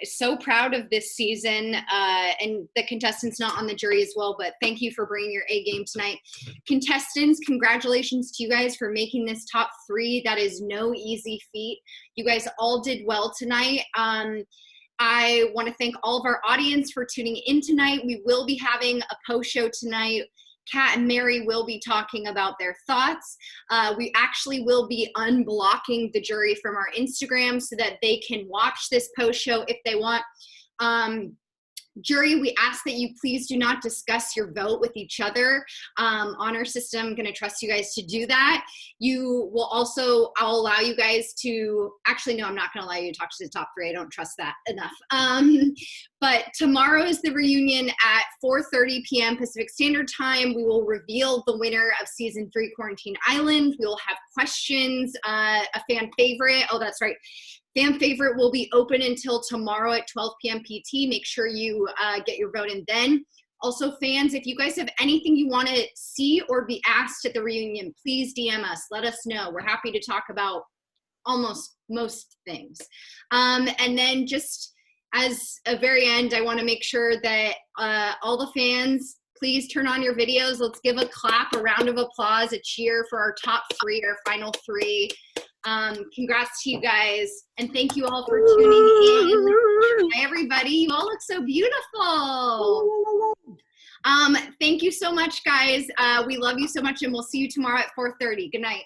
So proud of this season, and the contestants not on the jury as well, but thank you for bringing your A game tonight. Contestants, congratulations to you guys for making this top 3. That is no easy feat. You guys all did well tonight. I want to thank all of our audience for tuning in tonight. We will be having a post show tonight. Kat and Mary will be talking about their thoughts. We actually will be unblocking the jury from our Instagram so that they can watch this post show if they want. Jury, we ask that you please do not discuss your vote with each other. Honor system, I'm gonna trust you guys to do that. You will also, I'll allow you guys to, actually no, I'm not gonna allow you to talk to the top 3. I don't trust that enough. But tomorrow is the reunion at 4:30 p.m. Pacific Standard Time. We will reveal the winner of season 3 Quarantine Island. We will have questions, a fan favorite. Oh, that's right. Fan favorite will be open until tomorrow at 12 p.m. PT. Make sure you get your vote in then. Also, fans, if you guys have anything you want to see or be asked at the reunion, please DM us. Let us know. We're happy to talk about almost most things. And then just as a very end, I want to make sure that all the fans, please turn on your videos. Let's give a clap, a round of applause, a cheer for our top 3, our final 3. Congrats to you guys, and thank you all for tuning in. Hi, everybody. You all look so beautiful. Thank you so much, guys. We love you so much, and we'll see you tomorrow at 4:30. Good night.